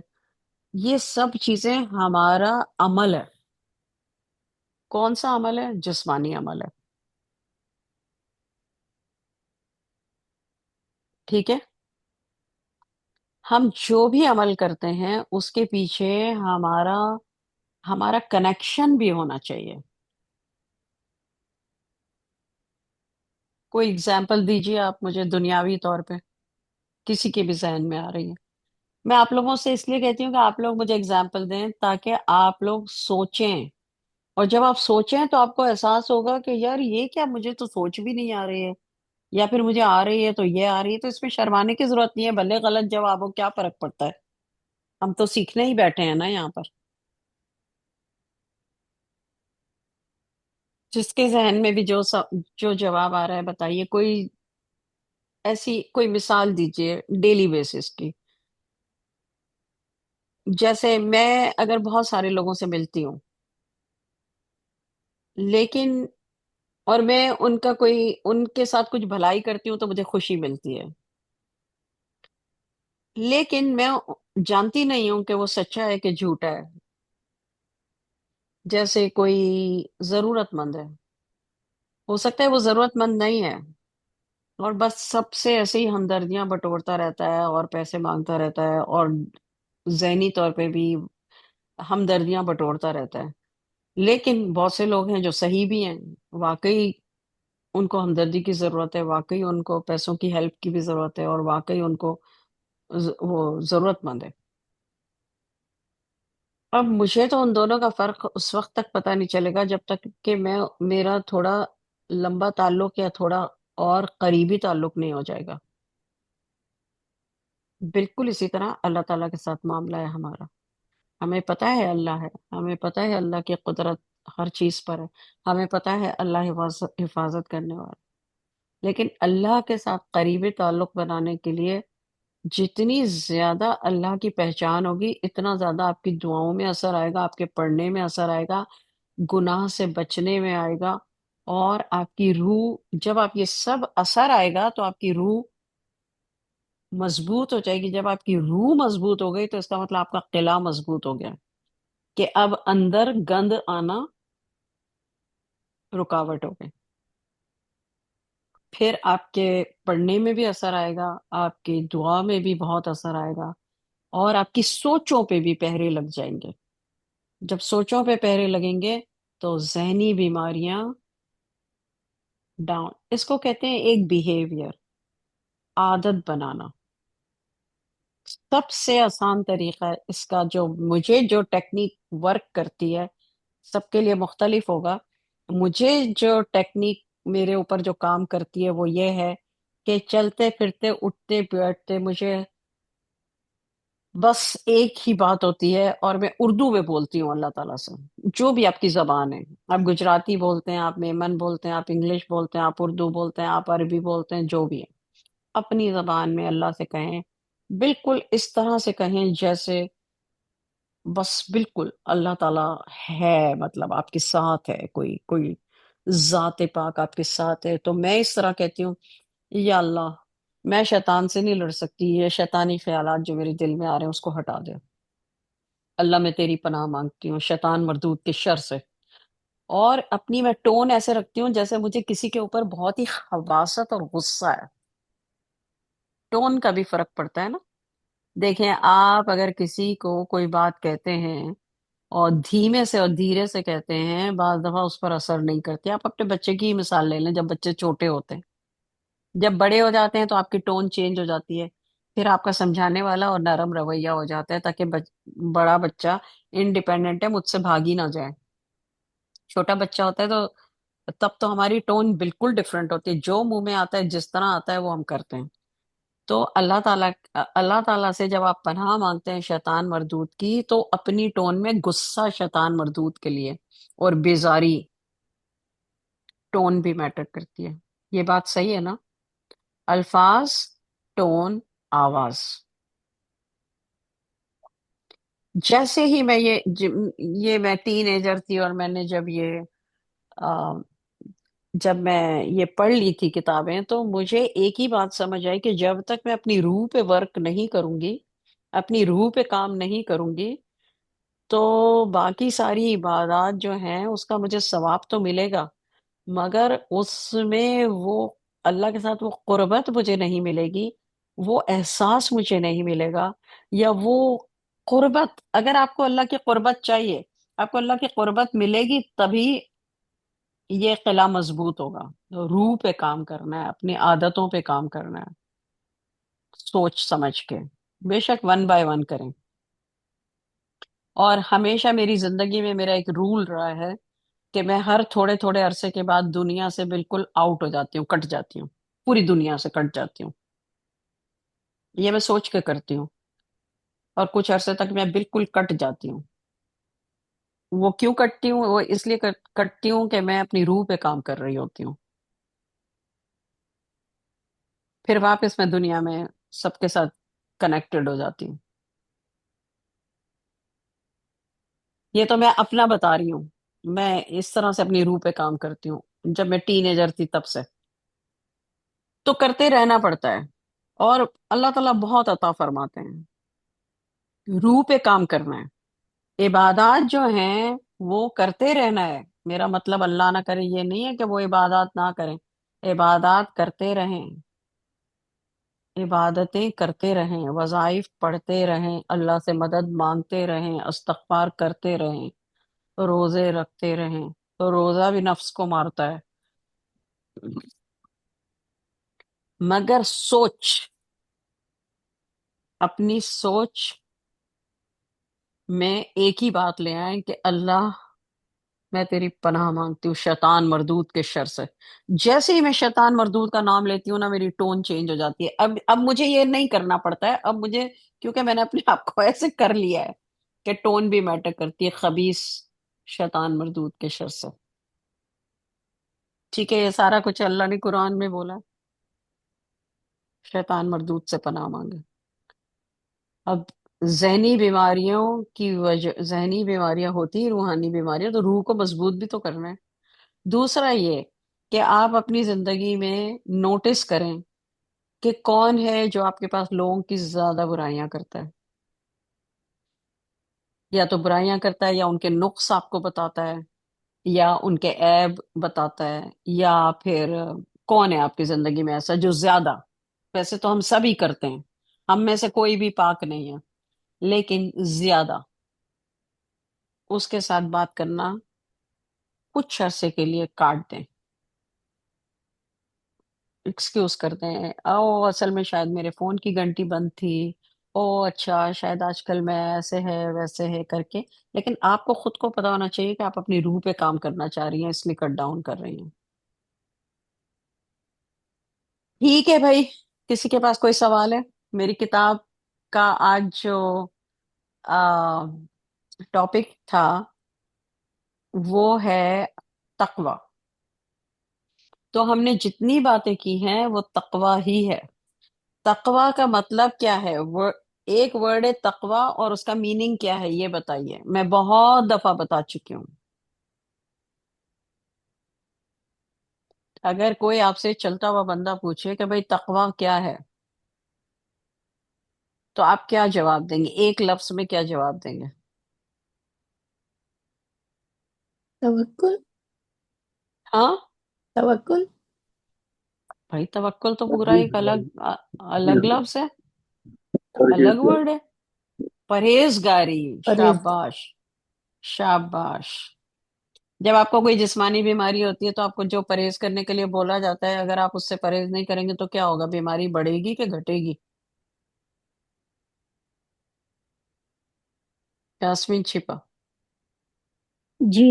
یہ سب چیزیں ہمارا عمل ہے۔ کون سا عمل ہے؟ جسمانی عمل ہے، ٹھیک ہے؟ ہم جو بھی عمل کرتے ہیں اس کے پیچھے ہمارا کنیکشن بھی ہونا چاہیے۔ کوئی اگزامپل دیجیے آپ مجھے دنیاوی طور پہ، کسی کے بھی ذہن میں آ رہی ہے۔ میں آپ لوگوں سے اس لیے کہتی ہوں کہ آپ لوگ مجھے اگزامپل دیں تاکہ آپ لوگ سوچیں، اور جب آپ سوچیں تو آپ کو احساس ہوگا کہ یار یہ کیا، مجھے تو سوچ بھی نہیں آ رہی ہے، یا پھر مجھے آ رہی ہے تو یہ آ رہی ہے، تو اس میں شرمانے کی ضرورت نہیں ہے، بھلے غلط جواب ہو، کیا فرق پڑتا ہے؟ ہم تو سیکھنے ہی بیٹھے ہیں نا یہاں پر۔ جس کے ذہن میں بھی جو جواب آ رہا ہے بتائیے، کوئی ایسی کوئی مثال دیجیے ڈیلی بیسس کی۔ جیسے میں اگر بہت سارے لوگوں سے ملتی ہوں، لیکن اور میں ان کے ساتھ کچھ بھلائی کرتی ہوں تو مجھے خوشی ملتی ہے، لیکن میں جانتی نہیں ہوں کہ وہ سچا ہے کہ جھوٹا ہے۔ جیسے کوئی ضرورت مند ہے، ہو سکتا ہے وہ ضرورت مند نہیں ہے، اور بس سب سے ایسے ہی ہمدردیاں بٹورتا رہتا ہے اور پیسے مانگتا رہتا ہے، اور ذہنی طور پہ بھی ہمدردیاں بٹورتا رہتا ہے۔ لیکن بہت سے لوگ ہیں جو صحیح بھی ہیں، واقعی ان کو ہمدردی کی ضرورت ہے، واقعی ان کو پیسوں کی ہیلپ کی بھی ضرورت ہے، اور واقعی ان کو وہ ضرورت مند ہے۔ اب مجھے تو ان دونوں کا فرق اس وقت تک پتہ نہیں چلے گا جب تک کہ میرا تھوڑا لمبا تعلق یا تھوڑا اور قریبی تعلق نہیں ہو جائے گا۔ بالکل اسی طرح اللہ تعالیٰ کے ساتھ معاملہ ہے ہمارا، ہمیں پتہ ہے اللہ ہے، ہمیں پتہ ہے اللہ کی قدرت ہر چیز پر ہے، ہمیں پتہ ہے اللہ حفاظت کرنے والا، لیکن اللہ کے ساتھ قریبی تعلق بنانے کے لیے جتنی زیادہ اللہ کی پہچان ہوگی اتنا زیادہ آپ کی دعاؤں میں اثر آئے گا، آپ کے پڑھنے میں اثر آئے گا، گناہ سے بچنے میں آئے گا، اور آپ کی روح، جب آپ یہ سب اثر آئے گا تو آپ کی روح مضبوط ہو جائے گی۔ جب آپ کی روح مضبوط ہو گئی تو اس کا مطلب آپ کا قلعہ مضبوط ہو گیا، کہ اب اندر گند آنا رکاوٹ ہو گئی۔ پھر آپ کے پڑھنے میں بھی اثر آئے گا، آپ کی دعا میں بھی بہت اثر آئے گا، اور آپ کی سوچوں پہ بھی پہرے لگ جائیں گے۔ جب سوچوں پہ پہرے لگیں گے تو ذہنی بیماریاں ڈاؤن، اس کو کہتے ہیں ایک بیہیویئر، عادت بنانا۔ سب سے آسان طریقہ ہے اس کا، جو مجھے جو ٹیکنیک ورک کرتی ہے، سب کے لیے مختلف ہوگا، مجھے جو ٹیکنیک میرے اوپر جو کام کرتی ہے وہ یہ ہے کہ چلتے پھرتے اٹھتے بیٹھتے مجھے بس ایک ہی بات ہوتی ہے، اور میں اردو میں بولتی ہوں اللہ تعالیٰ سے، جو بھی آپ کی زبان ہے۔ آپ گجراتی بولتے ہیں، آپ میمن بولتے ہیں، آپ انگلش بولتے ہیں، آپ اردو بولتے ہیں، آپ عربی بولتے ہیں، جو بھی ہے اپنی زبان میں اللہ سے کہیں، بالکل اس طرح سے کہیں جیسے بس بالکل اللہ تعالیٰ ہے، مطلب آپ کے ساتھ ہے، کوئی ذات پاک آپ کے ساتھ ہے۔ تو میں اس طرح کہتی ہوں، یا اللہ، میں شیطان سے نہیں لڑ سکتی، یہ شیطانی خیالات جو میرے دل میں آ رہے ہیں اس کو ہٹا دے۔ اللہ میں تیری پناہ مانگتی ہوں شیطان مردود کے شر سے۔ اور اپنی میں ٹون ایسے رکھتی ہوں جیسے مجھے کسی کے اوپر بہت ہی خباثت اور غصہ ہے۔ ٹون کا بھی فرق پڑتا ہے نا۔ دیکھیں، آپ اگر کسی کو کوئی بات کہتے ہیں اور دھیمے سے اور دھیرے سے کہتے ہیں، بعض دفعہ اس پر اثر نہیں کرتی۔ آپ اپنے بچے کی ہی مثال لے لیں، جب بچے چھوٹے ہوتے ہیں، جب بڑے ہو جاتے ہیں تو آپ کی ٹون چینج ہو جاتی ہے، پھر آپ کا سمجھانے والا اور نرم رویہ ہو جاتا ہے، تاکہ بڑا بچہ انڈیپینڈنٹ ہے، مجھ سے بھاگی نہ جائے۔ چھوٹا بچہ ہوتا ہے تو تب تو ہماری ٹون بالکل ڈفرینٹ ہوتی ہے، جو منہ میں آتا ہے، جس طرح آتا ہے وہ ہم کرتے ہیں۔ تو اللہ تعالیٰ سے جب آپ پناہ مانگتے ہیں شیطان مردود کی، تو اپنی ٹون میں غصہ شیطان مردود کے لیے اور بیزاری، ٹون بھی میٹر کرتی ہے۔ یہ بات صحیح ہے نا؟ الفاظ، ٹون، آواز۔ جیسے ہی میں یہ میں ٹین ایجر تھی، اور میں نے جب میں یہ پڑھ لی تھی کتابیں، تو مجھے ایک ہی بات سمجھ آئی کہ جب تک میں اپنی روح پہ ورک نہیں کروں گی، اپنی روح پہ کام نہیں کروں گی، تو باقی ساری عبادات جو ہیں اس کا مجھے ثواب تو ملے گا، مگر اس میں وہ اللہ کے ساتھ وہ قربت مجھے نہیں ملے گی، وہ احساس مجھے نہیں ملے گا، یا وہ قربت، اگر آپ کو اللہ کی قربت چاہیے، آپ کو اللہ کی قربت ملے گی تبھی یہ قلعہ مضبوط ہوگا۔ روح پہ کام کرنا ہے، اپنی عادتوں پہ کام کرنا ہے، سوچ سمجھ کے، بے شک ون بائی ون کریں۔ اور ہمیشہ میری زندگی میں میرا ایک رول رہا ہے کہ میں ہر تھوڑے تھوڑے عرصے کے بعد دنیا سے بالکل آؤٹ ہو جاتی ہوں، کٹ جاتی ہوں، پوری دنیا سے کٹ جاتی ہوں۔ یہ میں سوچ کے کرتی ہوں، اور کچھ عرصے تک میں بالکل کٹ جاتی ہوں۔ وہ کیوں کٹتی ہوں؟ وہ اس لیے کٹتی ہوں کہ میں اپنی روح پہ کام کر رہی ہوتی ہوں، پھر واپس میں دنیا میں سب کے ساتھ کنیکٹڈ ہو جاتی ہوں۔ یہ تو میں اپنا بتا رہی ہوں، میں اس طرح سے اپنی روح پہ کام کرتی ہوں جب میں ٹین ایجر تھی تب سے، تو کرتے رہنا پڑتا ہے، اور اللہ تعالیٰ بہت عطا فرماتے ہیں۔ روح پہ کام کرنا ہے، عبادات جو ہیں وہ کرتے رہنا ہے۔ میرا مطلب اللہ نہ کرے یہ نہیں ہے کہ وہ عبادات نہ کریں، عبادات کرتے رہیں، عبادتیں کرتے رہیں، وظائف پڑھتے رہیں، اللہ سے مدد مانگتے رہیں، استغفار کرتے رہیں، روزے رکھتے رہیں۔ تو روزہ بھی نفس کو مارتا ہے، مگر اپنی سوچ میں ایک ہی بات لے آئیں کہ اللہ، میں تیری پناہ مانگتی ہوں شیطان مردود کے شر سے۔ جیسے ہی میں شیطان مردود کا نام لیتی ہوں نا، میری ٹون چینج ہو جاتی ہے۔ اب مجھے یہ نہیں کرنا پڑتا ہے، اب مجھے، کیونکہ میں نے اپنے آپ کو ایسے کر لیا ہے کہ ٹون بھی میٹر کرتی ہے، خبیث شیطان مردود کے شر سے۔ ٹھیک ہے، یہ سارا کچھ اللہ نے قرآن میں بولا ہے، شیطان مردود سے پناہ مانگے۔ اب ذہنی بیماریوں کی وجہ، ذہنی بیماریاں ہوتی ہیں، روحانی بیماریاں، تو روح کو مضبوط بھی تو کرنا ہے۔ دوسرا یہ کہ آپ اپنی زندگی میں نوٹس کریں کہ کون ہے جو آپ کے پاس لوگوں کی زیادہ برائیاں کرتا ہے، یا تو برائیاں کرتا ہے، یا ان کے نقص آپ کو بتاتا ہے، یا ان کے عیب بتاتا ہے، یا پھر کون ہے آپ کی زندگی میں ایسا جو زیادہ، ویسے تو ہم سب ہی کرتے ہیں، ہم میں سے کوئی بھی پاک نہیں ہے، لیکن زیادہ اس کے ساتھ بات کرنا کچھ عرصے کے لیے کاٹ دیں، ایکسکیوز کرتے ہیں، او اصل میں شاید میرے فون کی گھنٹی بند تھی، او اچھا شاید آج کل میں ایسے ہے ویسے ہے کر کے، لیکن آپ کو خود کو پتا ہونا چاہیے کہ آپ اپنی روح پہ کام کرنا چاہ رہی ہیں، اس لیے کٹ ڈاؤن کر رہی ہیں۔ ٹھیک ہے بھائی، کسی کے پاس کوئی سوال ہے؟ میری کتاب کا آج جو ٹاپک تھا وہ ہے تقوی، تو ہم نے جتنی باتیں کی ہیں وہ تقوی ہی ہے۔ تقوی کا مطلب کیا ہے؟ ایک ورڈ ہے تقوی، اور اس کا میننگ کیا ہے یہ بتائیے، میں بہت دفعہ بتا چکی ہوں۔ اگر کوئی آپ سے چلتا ہوا بندہ پوچھے کہ بھئی تقوی کیا ہے، تو آپ کیا جواب دیں گے؟ ایک لفظ میں کیا جواب دیں گے؟ توکل. ہاں توکل. بھائی توکل تو پورا ایک الگ لفظ ہے، الگ پرہیزگار. ورڈ ہے۔ پرہیزگاری، پرہیز. شاباش، شاباش۔ جب آپ کو کوئی جسمانی بیماری ہوتی ہے تو آپ کو جو پرہیز کرنے کے لیے بولا جاتا ہے، اگر آپ اس سے پرہیز نہیں کریں گے تو کیا ہوگا؟ بیماری بڑھے گی کہ گھٹے گی؟ یاسمین چھپا، جی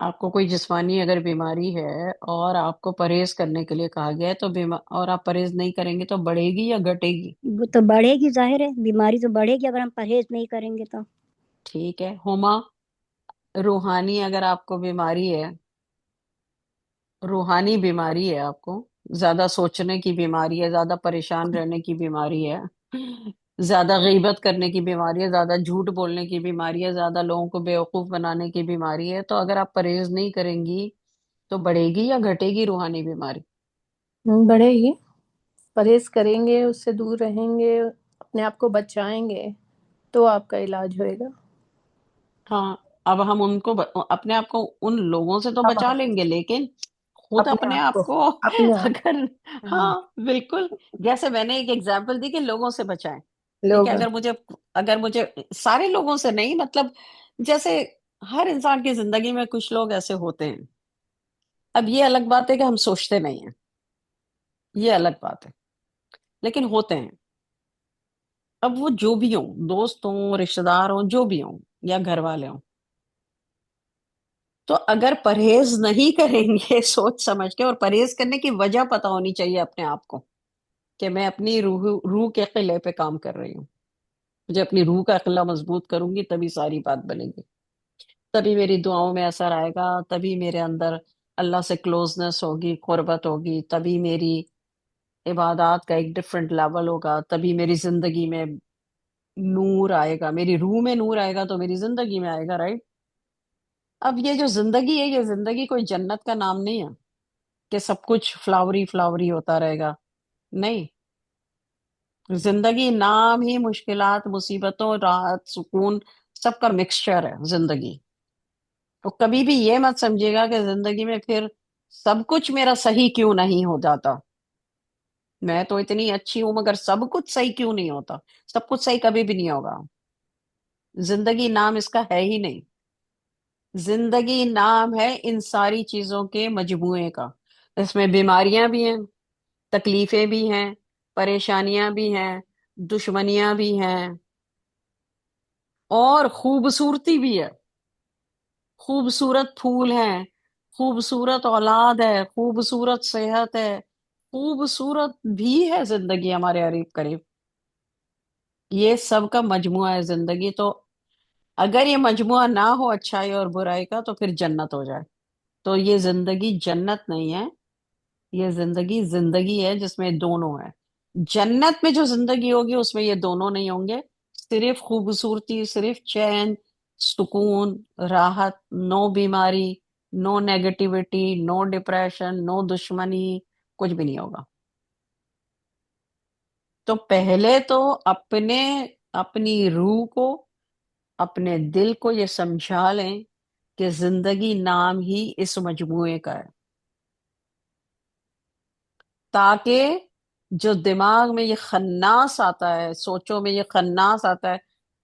آپ کو کوئی جسمانی اگر بیماری ہے اور آپ کو پرہیز کرنے کے لیے کہا گیا ہے تو اور آپ پرہیز نہیں کریں گے تو بڑھے گی یا گھٹے گی؟ وہ تو بڑھے گی، ظاہر ہے بیماری تو بڑھے گی اگر ہم پرہیز نہیں کریں گے تو۔ ٹھیک ہے ہما، روحانی اگر آپ کو بیماری ہے، روحانی بیماری ہے، آپ کو زیادہ سوچنے کی بیماری ہے، زیادہ پریشان رہنے کی بیماری ہے، زیادہ غیبت کرنے کی بیماری ہے، زیادہ جھوٹ بولنے کی بیماری ہے، زیادہ لوگوں کو بیوقوف بنانے کی بیماری ہے، تو اگر آپ پرہیز نہیں کریں گی تو بڑھے گی یا گھٹے گی روحانی بیماری؟ بڑھے گی. پرہیز کریں گے، اس سے دور رہیں گے، اپنے آپ کو بچائیں گے تو آپ کا علاج ہوئے گا. ہاں، اب ہم ان کو اپنے آپ کو ان لوگوں سے تو اب بچا لیں گے، لیکن خود اپنے اپنے آپ آپ کو. کو اپنے آپ. اگر، ہاں بالکل، جیسے میں نے ایک ایگزامپل دی کہ لوگوں سے بچائیں، ٹھیک ہے، لوگ. اگر مجھے سارے لوگوں سے نہیں، مطلب جیسے ہر انسان کی زندگی میں کچھ لوگ ایسے ہوتے ہیں، اب یہ الگ بات ہے کہ ہم سوچتے نہیں ہیں، یہ الگ بات ہے، لیکن ہوتے ہیں۔ اب وہ جو بھی ہوں، دوست ہوں، رشتہ دار ہوں، جو بھی ہوں، یا گھر والے ہوں، تو اگر پرہیز نہیں کریں گے سوچ سمجھ کے، اور پرہیز کرنے کی وجہ پتہ ہونی چاہیے اپنے آپ کو کہ میں اپنی روح کے قلعے پہ کام کر رہی ہوں، مجھے اپنی روح کا قلعہ مضبوط کروں گی تبھی ساری بات بنے گی، تبھی میری دعاؤں میں اثر آئے گا، تبھی میرے اندر اللہ سے کلوزنس ہوگی، قربت ہوگی، تبھی میری عبادات کا ایک ڈفرینٹ لیول ہوگا، تبھی میری زندگی میں نور آئے گا، میری روح میں نور آئے گا تو میری زندگی میں آئے گا، رائٹ؟ اب یہ جو زندگی ہے، یہ زندگی کوئی جنت کا نام نہیں ہے کہ سب کچھ فلاوری فلاوری ہوتا رہے گا، نہیں، زندگی نام ہی مشکلات، مصیبتوں، راحت، سکون، سب کا مکسچر ہے زندگی۔ تو کبھی بھی یہ مت سمجھیے گا کہ زندگی میں پھر سب کچھ میرا صحیح کیوں نہیں ہو جاتا، میں تو اتنی اچھی ہوں مگر سب کچھ صحیح کیوں نہیں ہوتا؟ سب کچھ صحیح کبھی بھی نہیں ہوگا، زندگی نام اس کا ہے ہی نہیں، زندگی نام ہے ان ساری چیزوں کے مجموعے کا، اس میں بیماریاں بھی ہیں، تکلیفیں بھی ہیں، پریشانیاں بھی ہیں، دشمنیاں بھی ہیں، اور خوبصورتی بھی ہے، خوبصورت پھول ہیں، خوبصورت اولاد ہے، خوبصورت صحت ہے، خوبصورت بھی ہے زندگی ہمارے قریب قریب، یہ سب کا مجموعہ ہے زندگی۔ تو اگر یہ مجموعہ نہ ہو اچھائی اور برائی کا تو پھر جنت ہو جائے، تو یہ زندگی جنت نہیں ہے، یہ زندگی زندگی ہے جس میں دونوں ہے، جنت میں جو زندگی ہوگی اس میں یہ دونوں نہیں ہوں گے، صرف خوبصورتی، صرف چین، سکون، راحت، نو بیماری، نو نیگیٹیوٹی، نو ڈپریشن، نو دشمنی، کچھ بھی نہیں ہوگا۔ تو پہلے تو اپنی روح کو، اپنے دل کو یہ سمجھا لیں کہ زندگی نام ہی اس مجموعے کا ہے، تاکہ جو دماغ میں یہ خناس آتا ہے، سوچوں میں یہ خناس آتا ہے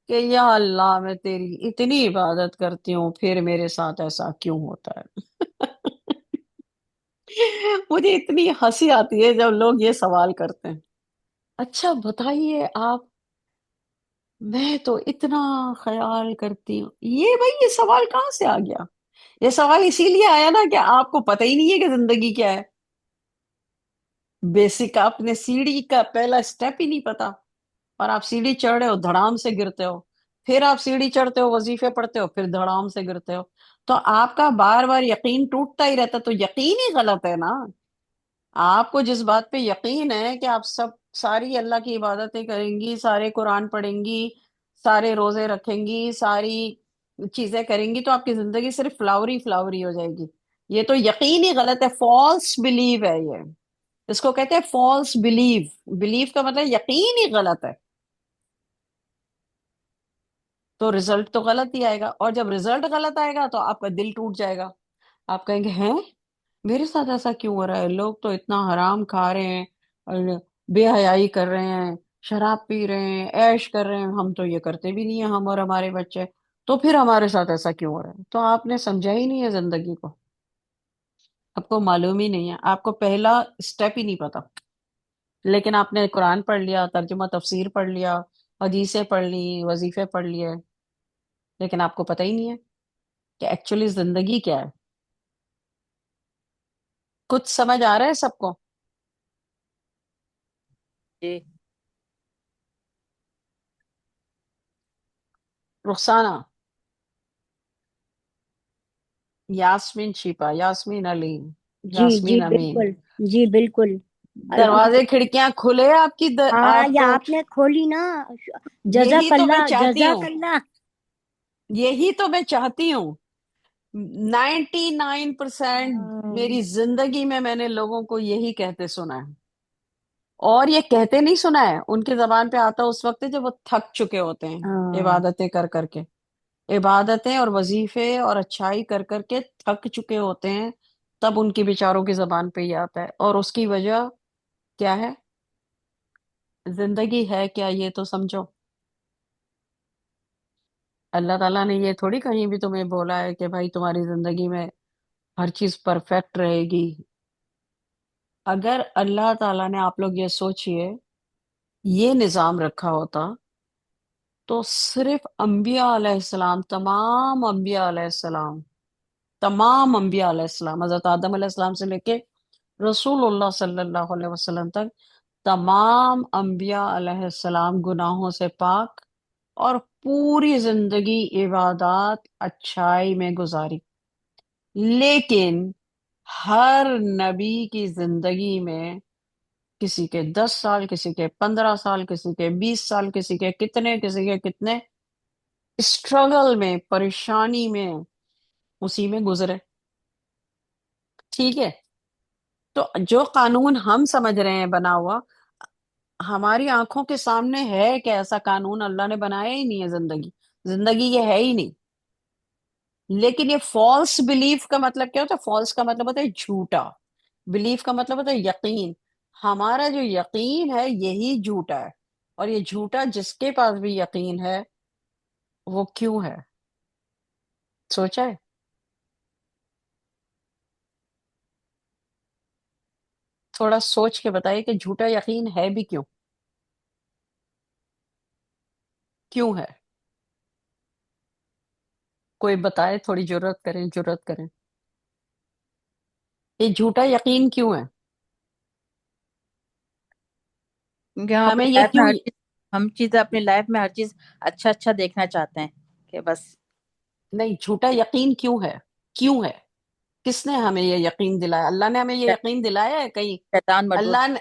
کہ یا اللہ میں تیری اتنی عبادت کرتی ہوں پھر میرے ساتھ ایسا کیوں ہوتا ہے۔ مجھے اتنی ہنسی آتی ہے جب لوگ یہ سوال کرتے ہیں، اچھا بتائیے آپ، میں تو اتنا خیال کرتی ہوں، یہ بھائی یہ سوال کہاں سے آ گیا؟ یہ سوال اسی لیے آیا نا کہ آپ کو پتہ ہی نہیں ہے کہ زندگی کیا ہے، بیسک آپ نے سیڑھی کا پہلا اسٹیپ ہی نہیں پتا، اور آپ سیڑھی چڑھ رہے ہو دھڑام سے گرتے ہو، پھر آپ سیڑھی چڑھتے ہو وظیفے پڑھتے ہو پھر دھڑام سے گرتے ہو، تو آپ کا بار بار یقین ٹوٹتا ہی رہتا، تو یقین ہی غلط ہے نا۔ آپ کو جس بات پہ یقین ہے کہ آپ ساری اللہ کی عبادتیں کریں گی، سارے قرآن پڑھیں گی، سارے روزے رکھیں گی، ساری چیزیں کریں گی، تو آپ کی زندگی صرف فلاوری فلاوری ہو جائے گی۔ یہ تو یقین ہی غلط ہے، فالس بلیو ہے یہ، اس کو کہتے ہیں فالس بلیو۔ بلیو کا مطلب یقین ہی غلط ہے، تو رزلٹ تو غلط ہی آئے گا، اور جب رزلٹ غلط آئے گا تو آپ کا دل ٹوٹ جائے گا، آپ کہیں گے ہیں میرے ساتھ ایسا کیوں ہو رہا ہے، لوگ تو اتنا حرام کھا رہے ہیں اور بے حیائی کر رہے ہیں، شراب پی رہے ہیں، عیش کر رہے ہیں، ہم تو یہ کرتے بھی نہیں ہیں، ہم اور ہمارے بچے، تو پھر ہمارے ساتھ ایسا کیوں ہو رہا ہے؟ تو آپ نے سمجھا ہی نہیں ہے زندگی کو، آپ کو معلوم ہی نہیں ہے، آپ کو پہلا اسٹیپ ہی نہیں پتا، لیکن آپ نے قرآن پڑھ لیا، ترجمہ تفسیر پڑھ لیا، حدیثیں پڑھ لی، وظیفے پڑھ لیے، لیکن آپ کو پتہ ہی نہیں ہے کہ ایکچولی زندگی کیا ہے۔ کچھ سمجھ آ رہا ہے سب کو؟ جی رخسانہ، یاسمین شیپا، یاسمین علی، جی جی یاسمین امین، بالکل، جی بالکل، دروازے کھڑکیاں کھلے آپ کی ہاں آپ یہ کو، آپ نے کھولی نا، یہی جزاک تو میں اللہ چاہتی جزاک ہوں، اللہ۔ یہی تو میں چاہتی ہوں۔ 99% میری زندگی میں نے لوگوں کو یہی کہتے سنا ہے، اور یہ کہتے نہیں سنا ہے، ان کی زبان پہ آتا اس وقت ہے جب وہ تھک چکے ہوتے ہیں ہاں عبادتیں کر کر کے، عبادتیں اور وظیفے اور اچھائی کر کر کے تھک چکے ہوتے ہیں، تب ان کی بیچاروں کی زبان پہ یہ آتا ہے، اور اس کی وجہ کیا ہے؟ زندگی ہے کیا یہ تو سمجھو۔ اللہ تعالیٰ نے یہ تھوڑی کہیں بھی تمہیں بولا ہے کہ بھائی تمہاری زندگی میں ہر چیز پرفیکٹ رہے گی۔ اگر اللہ تعالیٰ نے، آپ لوگ یہ سوچئے، یہ نظام رکھا ہوتا تو صرف انبیاء علیہ السلام، تمام انبیاء علیہ السلام، تمام انبیاء علیہ السلام، حضرت آدم علیہ السلام سے لے کے رسول اللہ صلی اللہ علیہ وسلم تک، تمام انبیاء علیہ السلام گناہوں سے پاک اور پوری زندگی عبادات اچھائی میں گزاری، لیکن ہر نبی کی زندگی میں کسی کے 10 سال، کسی کے 15 سال، کسی کے 20 سال، کسی کے کتنے اسٹرگل میں، پریشانی میں، اسی میں گزرے، ٹھیک ہے؟ تو جو قانون ہم سمجھ رہے ہیں بنا ہوا، ہماری آنکھوں کے سامنے ہے کہ ایسا قانون اللہ نے بنایا ہی نہیں ہے، زندگی یہ ہے ہی نہیں، لیکن یہ فالس بلیف کا مطلب کیا ہوتا ہے؟ فالس کا مطلب ہوتا ہے جھوٹا، بلیف کا مطلب ہوتا ہے یقین، ہمارا جو یقین ہے یہی جھوٹا ہے، اور یہ جھوٹا جس کے پاس بھی یقین ہے وہ کیوں ہے؟ سوچا ہے؟ تھوڑا سوچ کے بتائیے کہ جھوٹا یقین ہے بھی کیوں؟ کیوں ہے؟ کوئی بتائے، تھوڑی جرات کریں، یہ جھوٹا یقین کیوں ہے؟ کیونکہ ہم ہمیں اپنی یہ لائف میں کیوں، ہم چیزیں اپنی لائف میں ہر چیز اچھا اچھا دیکھنا چاہتے ہیں کہ بس نہیں، جھوٹا یقین کیوں ہے؟ کیوں ہے؟ کس نے ہمیں یہ یقین دلایا؟ اللہ نے ہمیں یہ یقین دلایا ہے کہیں؟ شیطان مردود اللہ نے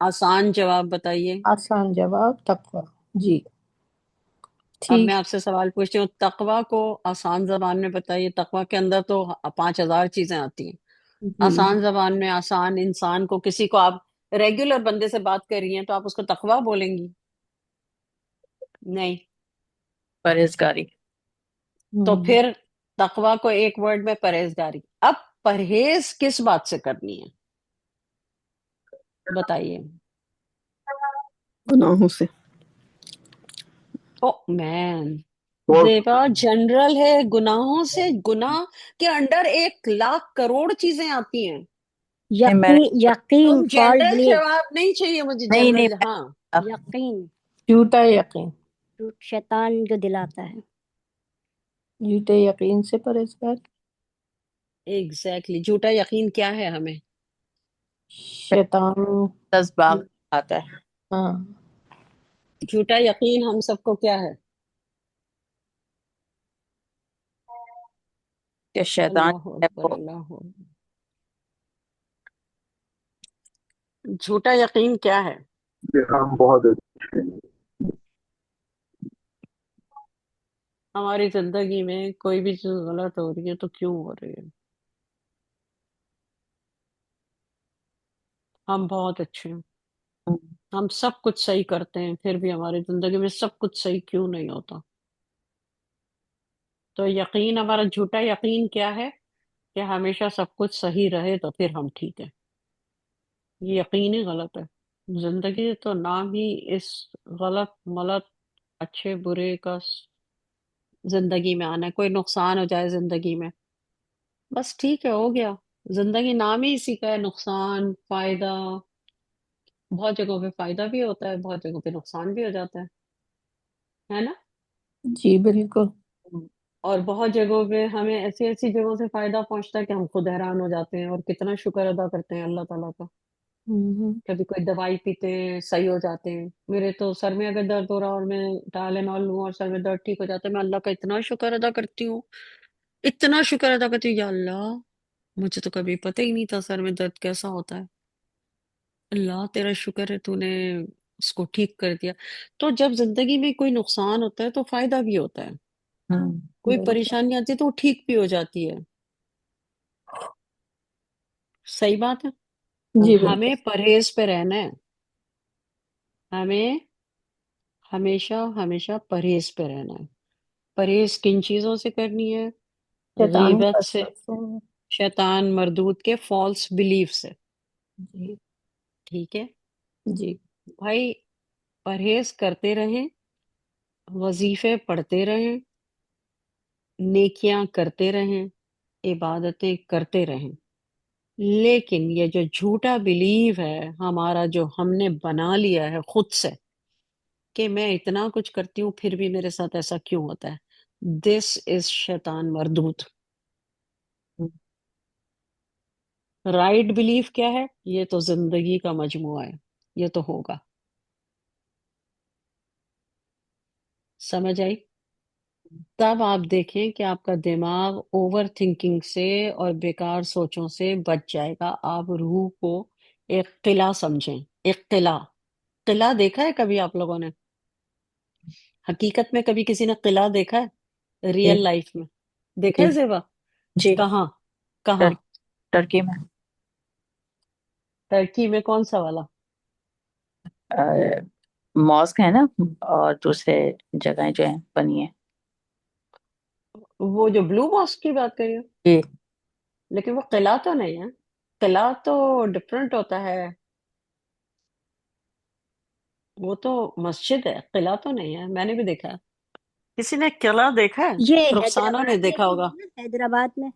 آسان جواب بتائیے. آسان جواب تقوی. جی اب میں ٹھیک. آپ سے سوال پوچھتی ہوں، تقوی کو آسان زبان میں بتائیے. تقوی کے اندر تو 5,000 چیزیں آتی ہیں. جی آسان زبان میں آسان انسان کو، کسی کو آپ ریگولر بندے سے بات کر رہی ہیں تو آپ اس کو تقوی بولیں گی؟ نہیں. پرہیزگاری. تو ہوں. پھر تقوی کو ایک ورڈ میں پرہیزگاری. اب پرہیز کس بات سے کرنی ہے بتائیے. گناہوں سے. او مین، اور زیبا جنرل ہے. گناہوں سے؟ گناہ کے انڈر 1,00,000 کروڑ چیزیں آتی ہیں. نہیں میں نے تم یقین فال جنرل بلیو. جواب نہیں چاہیے مجھے، نہیں جنرل. ہاں یقین جھوٹا یقین. شیطان جو دلاتا ہے. جھوٹے یقین سے پرہیزگار. ایگزیکٹلی. جھوٹا یقین کیا ہے ہمیں؟ شیطان. اسباب آتا ہے ہاں. جھوٹا یقین ہم سب کو کیا ہے؟ کہ شیطان اللہ ہے اکبر، وہ اللہ اکبر. جھوٹا یقین کیا ہے؟ کہ ہم بہت اچھے ہیں. ہماری زندگی میں کوئی بھی چیز غلط ہو رہی ہے تو کیوں ہو رہی ہے؟ ہم بہت اچھے ہیں، ہم سب کچھ صحیح کرتے ہیں، پھر بھی ہماری زندگی میں سب کچھ صحیح کیوں نہیں ہوتا؟ تو یقین، ہمارا جھوٹا یقین کیا ہے؟ کہ ہمیشہ سب کچھ صحیح رہے تو پھر ہم ٹھیک ہے. یہ یقین ہی غلط ہے. زندگی تو نام ہی اس غلط ملت اچھے برے کا زندگی میں آنا ہے. کوئی نقصان ہو جائے زندگی میں، بس ٹھیک ہے، ہو گیا. زندگی نام ہی اسی کا ہے، نقصان فائدہ. بہت جگہوں پہ فائدہ بھی ہوتا ہے، بہت جگہوں پہ نقصان بھی ہو جاتا ہے نا؟ جی بالکل. اور بہت جگہوں پہ ہمیں ایسی ایسی جگہوں سے فائدہ پہنچتا ہے کہ ہم خود حیران ہو جاتے ہیں، اور کتنا شکر ادا کرتے ہیں اللہ تعالیٰ کا. ہوں. کبھی کوئی دوائی پیتے ہیں، صحیح ہو جاتے ہیں. میرے تو سر میں اگر درد ہو رہا اور میں ٹائلینول لوں اور سر میں درد ٹھیک ہو جاتا ہے، میں اللہ کا اتنا شکر ادا کرتی ہوں، اتنا شکر ادا کرتی ہوں. یا اللہ، مجھے تو کبھی پتہ ہی نہیں تھا سر میں درد کیسا ہوتا ہے. اللہ تیرا شکر ہے، تو نے اس کو ٹھیک کر دیا. تو جب زندگی میں کوئی نقصان ہوتا ہے تو فائدہ بھی ہوتا ہے، کوئی بالکل. پریشانی آتی ہے تو وہ ٹھیک بھی ہو جاتی ہے. صحیح بات ہے. جی بالکل. ہمیں پرہیز پہ رہنا ہے، ہمیں ہمیشہ ہمیشہ پرہیز پہ رہنا ہے. پرہیز کن چیزوں سے کرنی ہے؟ شیطانی غیبت سے، وسوسے سے. شیطان مردود کے فالس بلیف سے. جی. ٹھیک ہے جی. بھائی، پرہیز کرتے رہیں، وظیفے پڑھتے رہیں، نیکیاں کرتے رہیں، عبادتیں کرتے رہیں. لیکن یہ جو جھوٹا بلیو ہے ہمارا، جو ہم نے بنا لیا ہے خود سے، کہ میں اتنا کچھ کرتی ہوں پھر بھی میرے ساتھ ایسا کیوں ہوتا ہے، دس از شیطان مردود. رائٹ بلیف کیا ہے؟ یہ تو زندگی کا مجموعہ ہے، یہ تو ہوگا. سمجھ آئی؟ تب آپ دیکھیں کہ آپ کا دماغ اوور تھنکنگ سے اور بیکار سوچوں سے بچ جائے گا. آپ روح کو ایک قلعہ سمجھیں. ایک قلعہ. قلعہ دیکھا ہے کبھی آپ لوگوں نے؟ حقیقت میں کبھی کسی نے قلعہ دیکھا ہے جی ریئل لائف میں؟ دیکھا جی ہے زیبا؟ جی کہاں؟ کہاں؟ ٹر- ٹرکی میں ترکی میں کون سا والا؟ ماسک ہے نا، اور دوسرے جگہیں جو ہیں بنی ہیں. وہ جو بلو ماسک کی بات کری ہو؟ جی لیکن وہ قلعہ تو نہیں ہے. قلعہ تو ڈفرنٹ ہوتا ہے، وہ تو مسجد ہے، قلعہ تو نہیں ہے. میں نے بھی دیکھا ہے. کسی نے قلعہ دیکھا یہ ہے؟ رخسانہ نے حیدرآباد میں دیکھا بھی ہوگا. ہے نا، حیدرآباد میں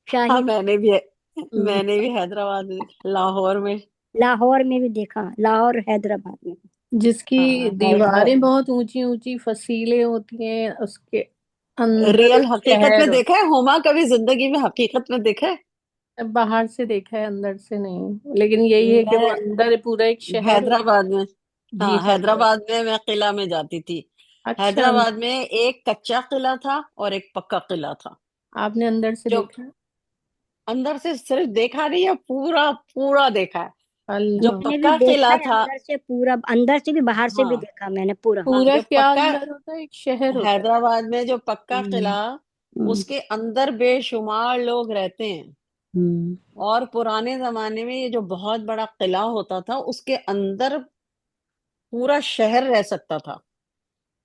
ہاں، شاہی. میں نے بھی حیدرآباد میں دیکھا، لاہور میں. لاہور میں بھی دیکھا، لاہور حیدرآباد میں. جس کی ہاں، دیواریں بہت اونچی اونچی فصیلیں ہوتی ہیں، اس کے اندر ریئل ایک حقیقت میں شہر دیکھا ہے ہوما؟ کبھی زندگی میں حقیقت میں دیکھا ہے؟ باہر سے دیکھا ہے، اندر سے نہیں. لیکن یہی ہے کہ وہ میں اندر پورا ایک شہر. حیدرآباد میں، جی ہاں حیدرآباد میں قلعہ میں جاتی تھی. اچھا. حیدرآباد میں ایک کچا قلعہ تھا اور ایک پکا قلعہ تھا. آپ نے اندر سے جو دیکھا؟ اندر سے صرف دیکھا نہیں ہے، پورا پورا دیکھا ہے. جو اللہ میں نے بھی پکا دیکھا قلعہ ہے، تھا، اندر سے پورا، اندر سے بھی باہر سے بھی ہاں دیکھا میں نے پورا۔ ہاں، پورا جو کیا پکا اندر ہوتا ہے، ایک شہر ہوتا ہے۔ حیدرآباد میں جو پکا ہوں، قلعہ، ہوں، اس کے اندر بے شمار لوگ رہتے ہیں، ہوں، اور پرانے زمانے میں یہ جو بہت بڑا قلعہ ہوتا تھا اس کے اندر پورا شہر رہ سکتا تھا،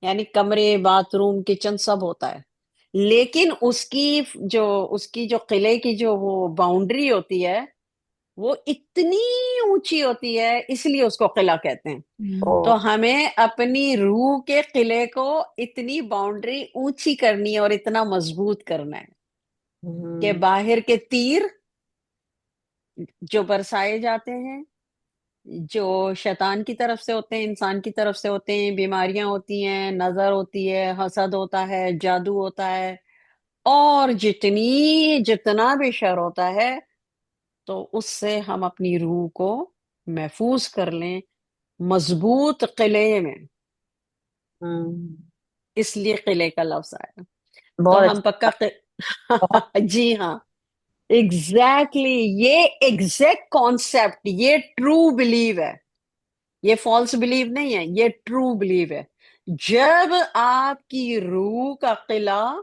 یعنی کمرے، باتھ روم، کچن سب ہوتا ہے، لیکن اس کی جو قلعے کی جو وہ باؤنڈری ہوتی ہے وہ اتنی اونچی ہوتی ہے، اس لیے اس کو قلعہ کہتے ہیں۔ ہوں، تو ہمیں اپنی روح کے قلعے کو اتنی باؤنڈری اونچی کرنی ہے اور اتنا مضبوط کرنا ہے کہ باہر کے تیر جو برسائے جاتے ہیں، جو شیطان کی طرف سے ہوتے ہیں، انسان کی طرف سے ہوتے ہیں، بیماریاں ہوتی ہیں، نظر ہوتی ہے، حسد ہوتا ہے، جادو ہوتا ہے، اور جتنا بھی شر ہوتا ہے، تو اس سے ہم اپنی روح کو محفوظ کر لیں مضبوط قلعے میں، اس لیے قلعے کا لفظ آیا۔ تو بہت ہم اچھا، پکا بہت جی ہاں، ایگزیکٹلی، یہ ایگزیکٹ کانسیپٹ، یہ ٹرو بلیو ہے، یہ فالس بلیو نہیں ہے، یہ ٹرو بلیو ہے۔ جب آپ کی روح کا قلعہ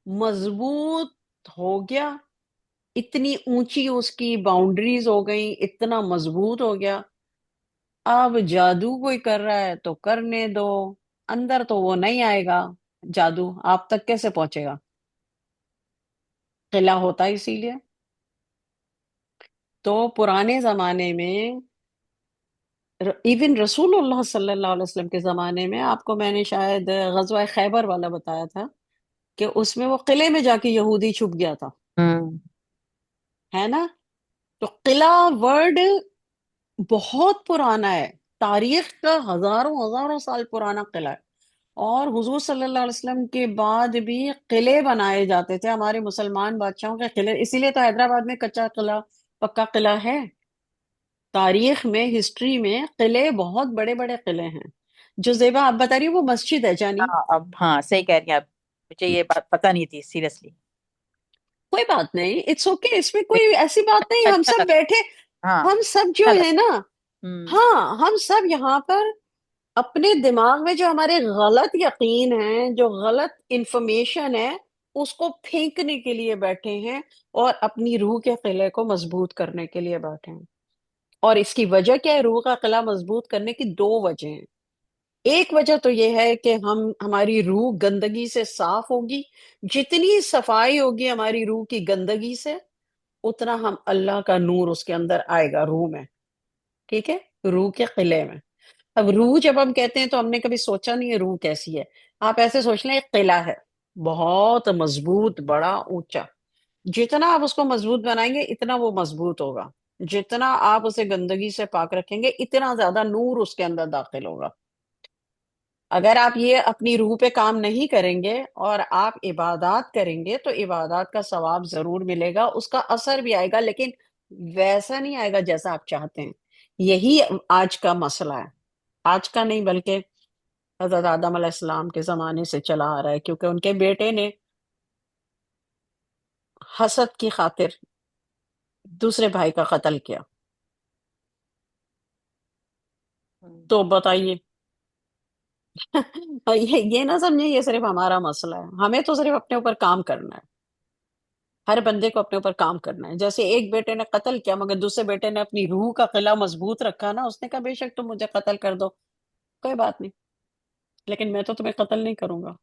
مضبوط ہو گیا، اتنی اونچی اس کی باؤنڈریز ہو گئی، اتنا مضبوط ہو گیا، اب جادو کوئی کر رہا ہے تو کرنے دو، اندر تو وہ نہیں آئے گا، جادو آپ تک کیسے پہنچے گا؟ قلعہ ہوتا ہے اسی لیے۔ تو پرانے زمانے میں ایون رسول اللہ صلی اللہ علیہ وسلم کے زمانے میں، آپ کو میں نے شاید غزوہ خیبر والا بتایا تھا کہ اس میں وہ قلعے میں جا کے یہودی چھپ گیا تھا، ہے نا؟ تو قلعہ ورڈ بہت پرانا ہے، تاریخ کا ہزاروں ہزاروں سال پرانا قلعہ ہے، اور حضور صلی اللہ علیہ وسلم کے بعد بھی قلعے بنائے جاتے تھے ہمارے مسلمان بادشاہوں کے قلعے، اسی لیے تو حیدرآباد میں کچا قلعہ، پکا قلعہ ہے۔ تاریخ میں، ہسٹری میں قلعے، بہت بڑے بڑے قلعے ہیں۔ جو زیبا آپ بتا رہی ہو وہ مسجد ہے جانی، ہاں اب ہاں صحیح کہہ رہی ہیں آپ، مجھے یہ بات پتہ نہیں تھی سیریسلی، کوئی بات نہیں، اٹس اوکے، اس میں کوئی ایسی بات نہیں، ہم اچھا سب لگا، بیٹھے، ہاں ہم سب جو اچھا ہے لگا، نا، ہاں ہم سب یہاں پر اپنے دماغ میں جو ہمارے غلط یقین ہیں، جو غلط انفارمیشن ہے، اس کو پھینکنے کے لیے بیٹھے ہیں، اور اپنی روح کے قلعے کو مضبوط کرنے کے لیے بیٹھے ہیں۔ اور اس کی وجہ کیا ہے؟ روح کا قلعہ مضبوط کرنے کی دو وجہ ہیں۔ ایک وجہ تو یہ ہے کہ ہماری روح گندگی سے صاف ہوگی، جتنی صفائی ہوگی ہماری روح کی گندگی سے، اتنا ہم اللہ کا نور اس کے اندر آئے گا روح میں، ٹھیک ہے، روح کے قلعے میں۔ اب روح جب ہم کہتے ہیں تو ہم نے کبھی سوچا نہیں ہے روح کیسی ہے، آپ ایسے سوچ لیں ایک قلعہ ہے، بہت مضبوط، بڑا اونچا، جتنا آپ اس کو مضبوط بنائیں گے اتنا وہ مضبوط ہوگا، جتنا آپ اسے گندگی سے پاک رکھیں گے اتنا زیادہ نور اس کے اندر داخل ہوگا۔ اگر آپ یہ اپنی روح پہ کام نہیں کریں گے اور آپ عبادات کریں گے تو عبادات کا ثواب ضرور ملے گا، اس کا اثر بھی آئے گا، لیکن ویسا نہیں آئے گا جیسا آپ چاہتے ہیں۔ یہی آج کا مسئلہ ہے، آج کا نہیں بلکہ حضرت آدم علیہ السلام کے زمانے سے چلا آ رہا ہے، کیونکہ ان کے بیٹے نے حسد کی خاطر دوسرے بھائی کا قتل کیا۔ تو بتائیے یہ نہ سمجھیں یہ صرف ہمارا مسئلہ ہے، ہمیں تو صرف اپنے اوپر کام کرنا ہے، ہر بندے کو اپنے اوپر کام کرنا ہے۔ جیسے ایک بیٹے نے قتل کیا مگر دوسرے بیٹے نے اپنی روح کا قلعہ مضبوط رکھا نا، اس نے کہا بے شک تم مجھے قتل کر دو، کوئی بات نہیں، لیکن میں تو تمہیں قتل نہیں کروں گا،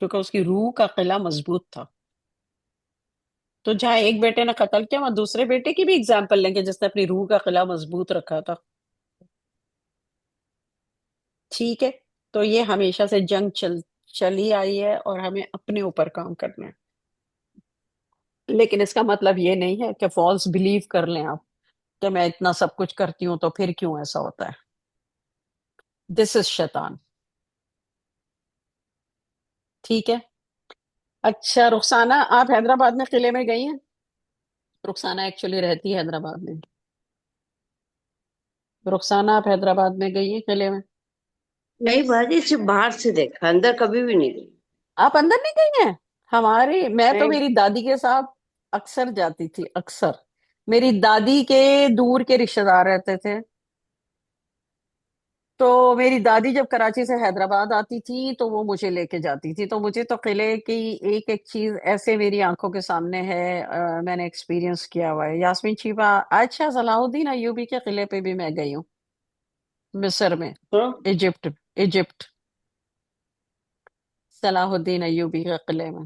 کیونکہ اس کی روح کا قلعہ مضبوط تھا۔ تو جہاں ایک بیٹے نے قتل کیا، وہاں دوسرے بیٹے کی بھی اگزامپل لیں گے جس نے اپنی روح کا قلعہ مضبوط رکھا تھا، ٹھیک ہے؟ تو یہ ہمیشہ سے جنگ چلی آئی ہے اور ہمیں اپنے اوپر کام کرنا ہے، لیکن اس کا مطلب یہ نہیں ہے کہ فالس بلیو کر لیں آپ کہ میں اتنا سب کچھ کرتی ہوں تو پھر کیوں ایسا ہوتا ہے۔ دس از شیطان، ٹھیک ہے؟ اچھا رخسانہ، آپ حیدرآباد میں قلعے میں گئی ہیں؟ رخسانہ ایکچولی رہتی ہے حیدرآباد میں۔ رخسانہ آپ حیدرآباد میں گئی ہیں قلعے میں؟ نہیں باجی، صرف باہر سے دیکھا، اندر کبھی بھی نہیں گئی۔ آپ اندر نہیں گئی ہیں؟ میں تو نہیں، میری دادی کے ساتھ اکثر جاتی تھی، اکثر میری دادی کے دور کے رشتے دار رہتے تھے، تو میری دادی جب کراچی سے حیدرآباد آتی تھی تو وہ مجھے لے کے جاتی تھی، تو مجھے تو قلعے کی ایک ایک چیز ایسے میری آنکھوں کے سامنے ہے، میں نے ایکسپیرینس کیا ہوا ہے۔ یاسمین شیبہ، اچھا صلاح الدین ایوبی کے قلعے پہ بھی میں گئی ہوں، مصر میں، ہاں ایجپٹ، ایجپٹ، صلاح الدین ایوبی کے قلعے میں۔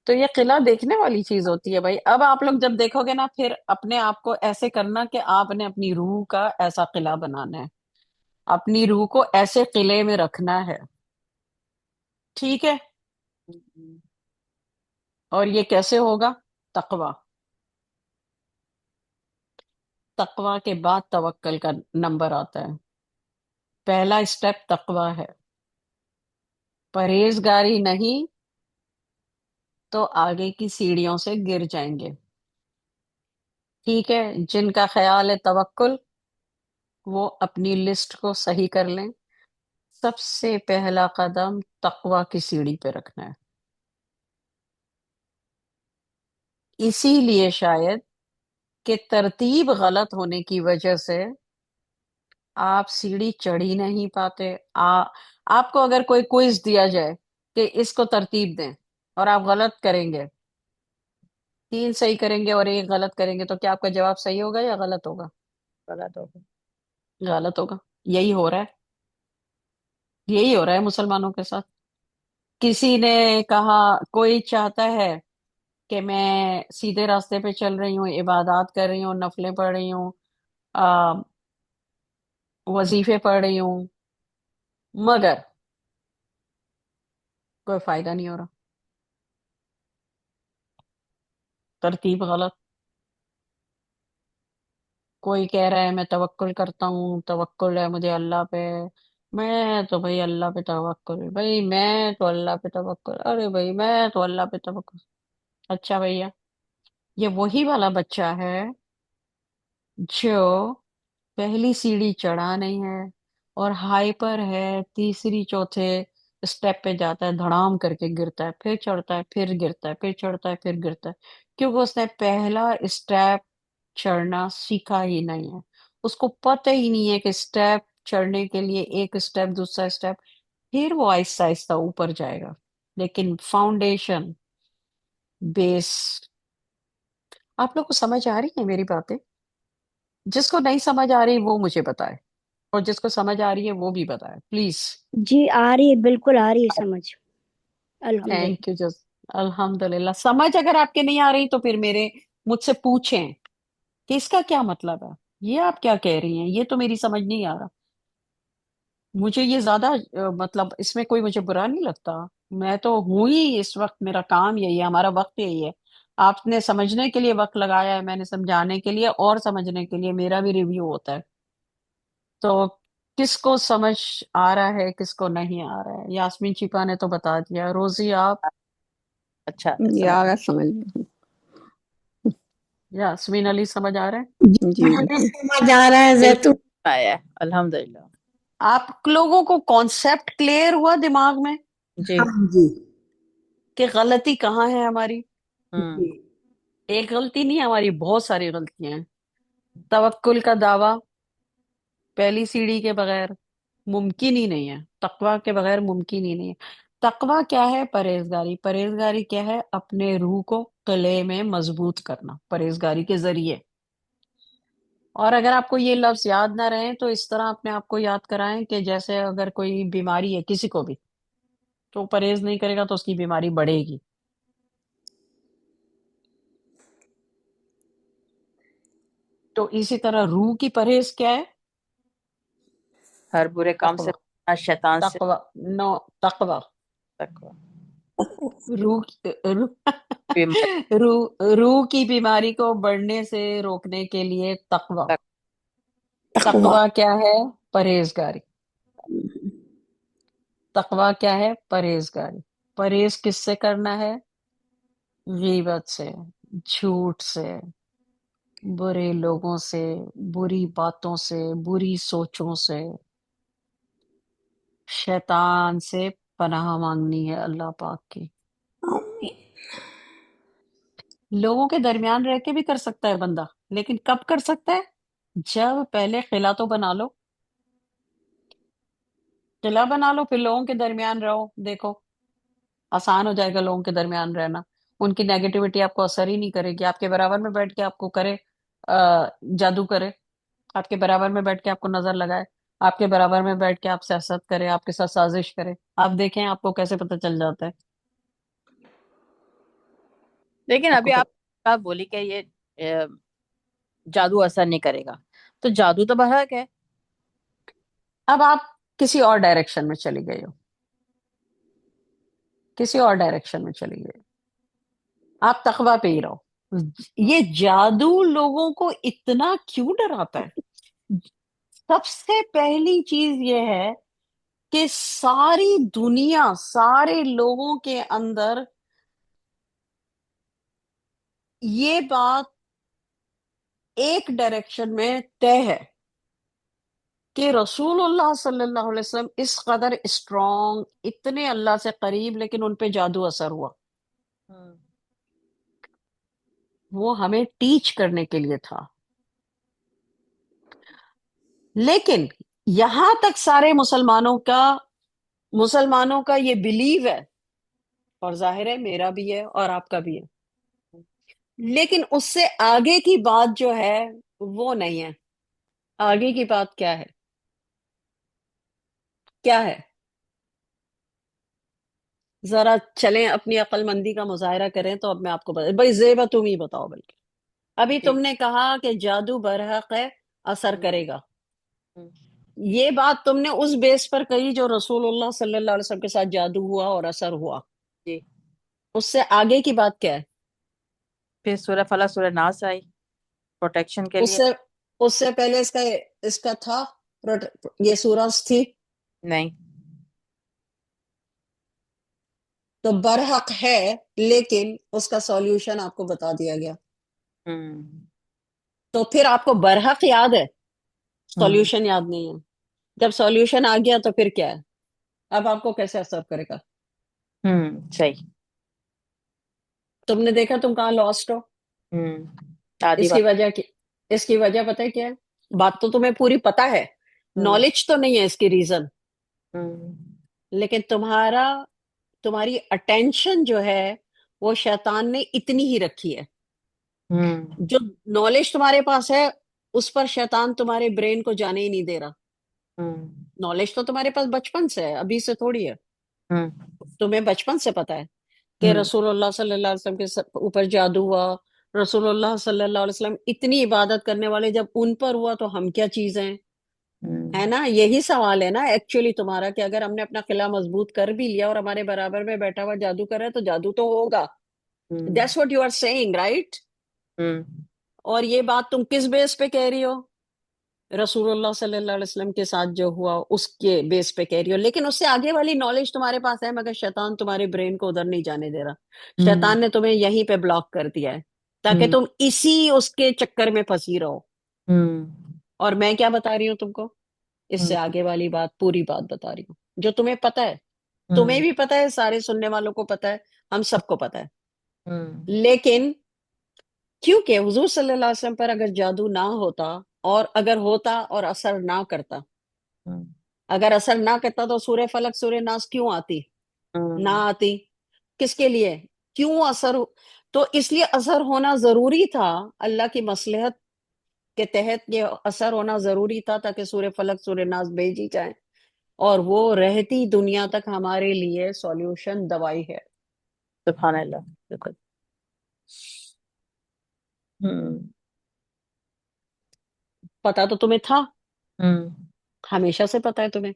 تو یہ قلعہ دیکھنے والی چیز ہوتی ہے بھائی۔ اب آپ لوگ جب دیکھو گے نا، پھر اپنے آپ کو ایسے کرنا کہ آپ نے اپنی روح کا ایسا قلعہ بنانا ہے، اپنی روح کو ایسے قلعے میں رکھنا ہے، ٹھیک ہے؟ اور یہ کیسے ہوگا؟ تقوی، تقوی کے بعد توکل کا نمبر آتا ہے۔ پہلا اسٹیپ تقوی ہے، پرہیزگاری نہیں تو آگے کی سیڑھیوں سے گر جائیں گے، ٹھیک ہے؟ جن کا خیال ہے توکل، وہ اپنی لسٹ کو صحیح کر لیں۔ سب سے پہلا قدم تقوی کی سیڑھی پہ رکھنا ہے۔ اسی لیے شاید کہ ترتیب غلط ہونے کی وجہ سے آپ سیڑھی چڑھ ہی نہیں پاتے۔ آپ کو اگر کوئی کوئز دیا جائے کہ اس کو ترتیب دیں اور آپ غلط کریں گے، 3 صحیح کریں گے اور 1 غلط کریں گے، تو کیا آپ کا جواب صحیح ہوگا یا غلط ہوگا؟ غلط ہو گیا۔ غلط ہوگا۔ یہی ہو رہا ہے، یہی ہو رہا ہے مسلمانوں کے ساتھ۔ کسی نے کہا، کوئی چاہتا ہے کہ میں سیدھے راستے پہ چل رہی ہوں، عبادات کر رہی ہوں، نفلیں پڑھ رہی ہوں، آ، وظیفے پڑھ رہی ہوں، مگر کوئی فائدہ نہیں ہو رہا، ترتیب غلط۔ کوئی کہہ رہا ہے میں توکل کرتا ہوں، توکل ہے مجھے اللہ پہ، میں تو بھائی اللہ پہ توکل، بھائی میں تو اللہ پہ توکل، ارے بھائی میں تو اللہ پہ توکل۔ اچھا بھیا، یہ وہی والا بچہ ہے جو پہلی سیڑھی چڑھا نہیں ہے اور ہائپر ہے، تیسری چوتھے اسٹیپ پہ جاتا ہے، دھڑام کر کے گرتا ہے، پھر چڑھتا ہے، پھر گرتا ہے، پھر چڑھتا ہے، پھر گرتا ہے، کیونکہ اس نے پہلا اسٹیپ چڑھنا سیکھا ہی نہیں ہے۔ اس کو پتہ ہی نہیں ہے کہ اسٹیپ چڑھنے کے لیے ایک اسٹیپ، دوسرا اسٹیپ، پھر وہ آہستہ آہستہ اوپر جائے گا، لیکن فاؤنڈیشن، بیس۔ آپ لوگ کو سمجھ آ رہی ہے میری باتیں؟ جس کو نہیں سمجھ آ رہی وہ مجھے بتائے، اور جس کو سمجھ آ رہی ہے وہ بھی بتائے پلیز۔ جی آ رہی ہے، بالکل آ رہی ہے سمجھ، الحمدللہ۔ تھینک یو جز، الحمد للہ۔ سمجھ اگر آپ کے نہیں آ رہی تو پھر مجھ سے پوچھیں کہ اس کا کیا مطلب ہے، یہ آپ کیا کہہ رہی ہیں، یہ تو میری سمجھ نہیں آ رہا۔ مجھے یہ زیادہ مطلب اس میں کوئی مجھے برا نہیں لگتا، میں تو ہوں ہی اس وقت، میرا کام یہی ہے، ہمارا وقت یہی ہے۔ آپ نے سمجھنے کے لیے وقت لگایا ہے، میں نے سمجھانے کے لیے اور سمجھنے کے لیے میرا بھی ریویو ہوتا ہے۔ تو کس کو سمجھ آ رہا ہے، کس کو نہیں آ رہا ہے؟ یاسمین چیپا نے تو بتا دیا، روزی آپ؟ اچھا سمجھ یار سمجھ گئی۔ یاسمین علی سمجھ آ رہا ہے؟ جی سمجھ آ رہا ہے زیتون؟ آیا ہے الحمدللہ۔ آپ لوگوں کو کانسیپٹ کلیئر ہوا دماغ میں جی ہاں جی کہ غلطی کہاں ہے ہماری؟ ہوں جی ایک غلطی نہیں، ہماری بہت ساری غلطیاں ہیں۔ توکل کا دعویٰ پہلی سیڑھی کے بغیر ممکن ہی نہیں ہے، تقوی کے بغیر ممکن ہی نہیں ہے۔ تقوی کیا ہے؟ پرہیزگاری۔ پرہیزگاری کیا ہے؟ اپنے روح کو قلعے میں مضبوط کرنا پرہیزگاری کے ذریعے۔ اور اگر آپ کو یہ لفظ یاد نہ رہے تو اس طرح اپنے آپ کو یاد کرائیں کہ جیسے اگر کوئی بیماری ہے کسی کو بھی، تو پرہیز نہیں کرے گا تو اس کی بیماری بڑھے گی۔ تو اسی طرح روح کی پرہیز کیا ہے؟ ہر برے کام سے تقوی، بچنا، شیطان سے تقوی، نو، تقوی۔ تقوی۔ روح روح بیماری روح کی بیماری کو بڑھنے سے روکنے کے لیے تقوی۔ تقوی تقوی کیا ہے؟ پرہیزگاری۔ تقوی کیا ہے؟ پرہیزگاری۔ پرہیز کس سے کرنا ہے؟ غیبت سے، جھوٹ سے، برے لوگوں سے، بری باتوں سے، بری سوچوں سے، شیطان سے پناہ مانگنی ہے اللہ پاک کی۔ لوگوں کے درمیان رہ کے بھی کر سکتا ہے بندہ، لیکن کب کر سکتا ہے؟ جب پہلے قلعہ تو بنا لو، قلعہ بنا لو، پھر لوگوں کے درمیان رہو، دیکھو آسان ہو جائے گا لوگوں کے درمیان رہنا۔ ان کی نیگیٹیوٹی آپ کو اثر ہی نہیں کرے گی، آپ کے برابر میں بیٹھ کے آپ کو کرے جادو کرے، آپ کے برابر میں بیٹھ کے آپ کو نظر لگائے، آپ کے برابر میں بیٹھ کے آپ سے حسد کرے، آپ کے ساتھ سازش کرے، آپ دیکھیں آپ کو کیسے پتہ چل جاتا ہے لیکن آپ کو ابھی آپ بولی کہ یہ جادو اثر نہیں کرے گا، تو جادو تو برحق ہے۔ اب آپ کسی اور ڈائریکشن میں چلی گئی ہو، کسی اور ڈائریکشن میں چلی گئی، آپ تقوی پہ ہی رہو۔ یہ جادو لوگوں کو اتنا کیوں ڈراتا ہے؟ سب سے پہلی چیز یہ ہے کہ ساری دنیا، سارے لوگوں کے اندر یہ بات ایک ڈائریکشن میں طے ہے کہ رسول اللہ صلی اللہ علیہ وسلم اس قدر اسٹرانگ، اتنے اللہ سے قریب، لیکن ان پہ جادو اثر ہوا۔ وہ ہمیں ٹیچ کرنے کے لیے تھا، لیکن یہاں تک سارے مسلمانوں کا یہ بلیو ہے، اور ظاہر ہے میرا بھی ہے اور آپ کا بھی ہے، لیکن اس سے آگے کی بات جو ہے وہ نہیں ہے۔ آگے کی بات کیا ہے؟ کیا ہے؟ ذرا چلیں اپنی عقل مندی کا مظاہرہ کریں تو اب میں آپ کو بھائی زیبا تم ہی بتاؤ، بلکہ ابھی جی۔ تم نے کہا کہ جادو برحق ہے، اثر کرے گا، ہم۔ یہ بات تم نے اس بیس پر کہی جو رسول اللہ صلی اللہ علیہ وسلم کے ساتھ جادو ہوا اور اثر ہوا، جی، اس سے آگے کی بات کیا ہے؟ پھر سورہ فلق سورہ ناس آئی پروٹیکشن کے اس لیے۔ سے اس سے پہلے اس کا تھا یہ سورج تھی، نہیں۔ تو برحق ہے، لیکن اس کا سولوشن آپ کو بتا دیا گیا، ہم۔ تو پھر آپ کو برحق یاد ہے، ہم۔ سولوشن یاد نہیں ہے۔ جب سولوشن آ گیا تو پھر کیا ہے؟ اب آپ کو کیسے اثر کرے گا؟ صحیح۔ تم نے دیکھا تم کہاں لاسٹ ہو؟ ہم۔ آدھی اس کی بات۔ وجہ کی اس کی وجہ پتہ ہے کیا ہے؟ بات تو تمہیں پوری پتہ ہے، ہم۔ نالج تو نہیں ہے اس کی ریزن، ہم۔ لیکن تمہاری اٹینشن جو ہے وہ شیطان نے اتنی ہی رکھی ہے۔ ہم۔ جو نالج تمہارے پاس ہے اس پر شیطان تمہارے برین کو جانے ہی نہیں دے رہا۔ ہم۔ نالج تو تمہارے پاس بچپن سے ہے، ابھی سے تھوڑی ہے، ہم۔ تمہیں بچپن سے پتا ہے کہ ہم۔ رسول اللہ صلی اللہ علیہ وسلم کے اوپر جادو ہوا، رسول اللہ صلی اللہ علیہ وسلم اتنی عبادت کرنے والے جب ان پر ہوا تو ہم کیا چیزیں ہیں؟ ہے نا؟ یہی سوال ہے نا ایکچولی تمہارا، کہ اگر ہم نے اپنا قلعہ مضبوط کر بھی لیا اور ہمارے برابر میں بیٹھا ہوا جادو کر رہا ہے تو جادو تو ہوگا۔ Hmm. That's what you are seeing, right? Hmm. اور یہ بات تم کس بیس پہ کہہ رہی ہو؟ رسول اللہ صلی اللہ علیہ وسلم کے ساتھ جو ہوا اس کے بیس پہ کہہ رہی ہو، لیکن اس سے آگے والی نالج تمہارے پاس ہے، مگر شیطان تمہارے برین کو ادھر نہیں جانے دے رہا۔ ہم۔ شیطان نے تمہیں یہیں پہ بلاک کر دیا ہے تاکہ ہم۔ تم اسی اس کے چکر میں پھنسی رہو۔ ہم۔ اور میں کیا بتا رہی ہوں تم کو؟ اس ہم۔ سے آگے والی بات، پوری بات بتا رہی ہوں جو تمہیں پتہ ہے، تمہیں ہم۔ بھی پتہ ہے، سارے سننے والوں کو پتہ ہے، ہم سب کو پتہ ہے، ہم۔ لیکن کیونکہ حضور صلی اللہ علیہ وسلم پر اگر جادو نہ ہوتا، اور اگر ہوتا اور اثر نہ کرتا، ہم۔ اگر اثر نہ کرتا تو سورہ فلق سورہ ناس کیوں آتی؟ نہ ہم۔ آتی۔ کس کے لیے؟ کیوں تو اس لیے اثر ہونا ضروری تھا، اللہ کی مصلحت کے تحت یہ اثر ہونا ضروری تھا تاکہ سورہ فلق سورہ ناس بھیجی جائیں، اور وہ رہتی دنیا تک ہمارے لیے سولوشن دوائی ہے۔ سبحان اللہ، بالکل۔ ہم۔ پتا تو تمہیں تھا، ہم۔ ہمیشہ سے پتا ہے تمہیں،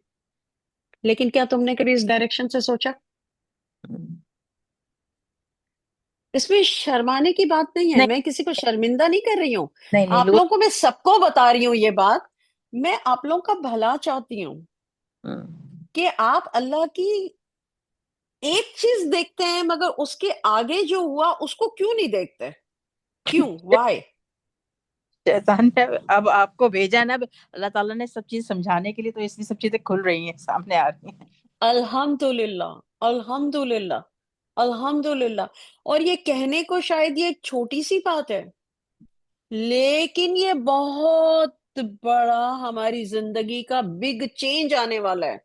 لیکن کیا تم نے کبھی اس ڈائریکشن سے سوچا؟ ہم۔ اس میں شرمانے کی بات نہیں ہے، نہیں میں کسی کو شرمندہ نہیں کر رہی ہوں، نہیں نہیں، آپ لوگ۔ لوگوں کو میں سب کو بتا رہی ہوں یہ بات، میں آپ لوگوں کا بھلا چاہتی ہوں ہم۔ کہ آپ اللہ کی ایک چیز دیکھتے ہیں مگر اس کے آگے جو ہوا اس کو کیوں نہیں دیکھتے؟ کیوں؟ وائی؟ شیطان نے اب آپ کو بھیجا ہے نا، اب اللہ تعالیٰ نے سب چیز سمجھانے کے لیے، تو اس لیے سب چیزیں کھل رہی ہیں، سامنے آ رہی ہیں۔ الحمدللہ، الحمدللہ، الحمدللہ. اور یہ کہنے کو شاید یہ ایک چھوٹی سی بات ہے، لیکن یہ بہت بڑا ہماری زندگی کا بگ چینج آنے والا ہے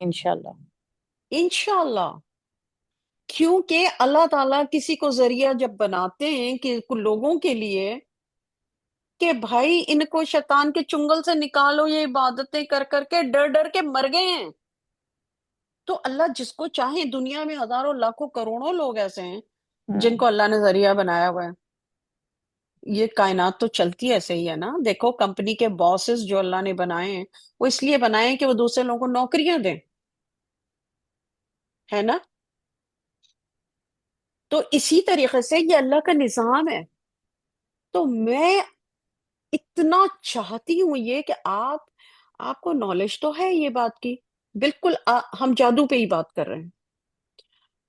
انشاءاللہ. انشاءاللہ. کیونکہ اللہ تعالیٰ کسی کو ذریعہ جب بناتے ہیں کہ لوگوں کے لیے کہ بھائی ان کو شیطان کے چنگل سے نکالو، یہ عبادتیں کر کر کے ڈر ڈر کے مر گئے ہیں، تو اللہ جس کو چاہے، دنیا میں ہزاروں لاکھوں کروڑوں لوگ ایسے ہیں جن کو اللہ نے ذریعہ بنایا ہوا ہے. یہ کائنات تو چلتی ایسے ہی ہے نا. دیکھو کمپنی کے باسز جو اللہ نے بنائے ہیں، وہ اس لیے بنائے ہیں کہ وہ دوسرے لوگوں کو نوکریاں دیں، ہے نا. تو اسی طریقے سے یہ اللہ کا نظام ہے. تو میں اتنا چاہتی ہوں یہ کہ آپ کو نالج تو ہے یہ بات کی. بالکل ہم جادو پہ ہی بات کر رہے ہیں.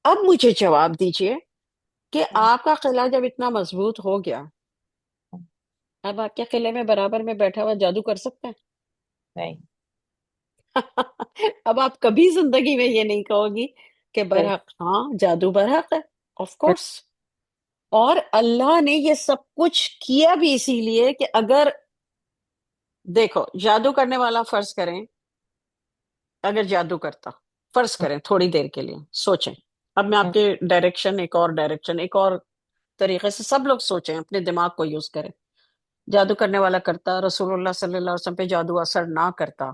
اب مجھے جواب دیجئے کہ آپ کا قلعہ جب اتنا مضبوط ہو گیا، اب آپ کے قلعے میں برابر میں بیٹھا ہوا جادو کر سکتے ہیں؟ نہیں. اب آپ کبھی زندگی میں یہ نہیں کہو گی کہ صحیح. برحق، ہاں جادو برحق ہے. Of course. اور اللہ نے یہ سب کچھ کیا بھی اسی لیے کہ اگر دیکھو جادو کرنے والا فرض کریں، اگر جادو کرتا، فرض کریں تھوڑی دیر کے لیے سوچیں. اب میں آپ کے ڈائریکشن ایک اور طریقے سے سب لوگ سوچیں، اپنے دماغ کو یوز کریں. جادو کرنے والا کرتا، رسول اللہ صلی اللہ علیہ وسلم پہ جادو اثر نہ کرتا،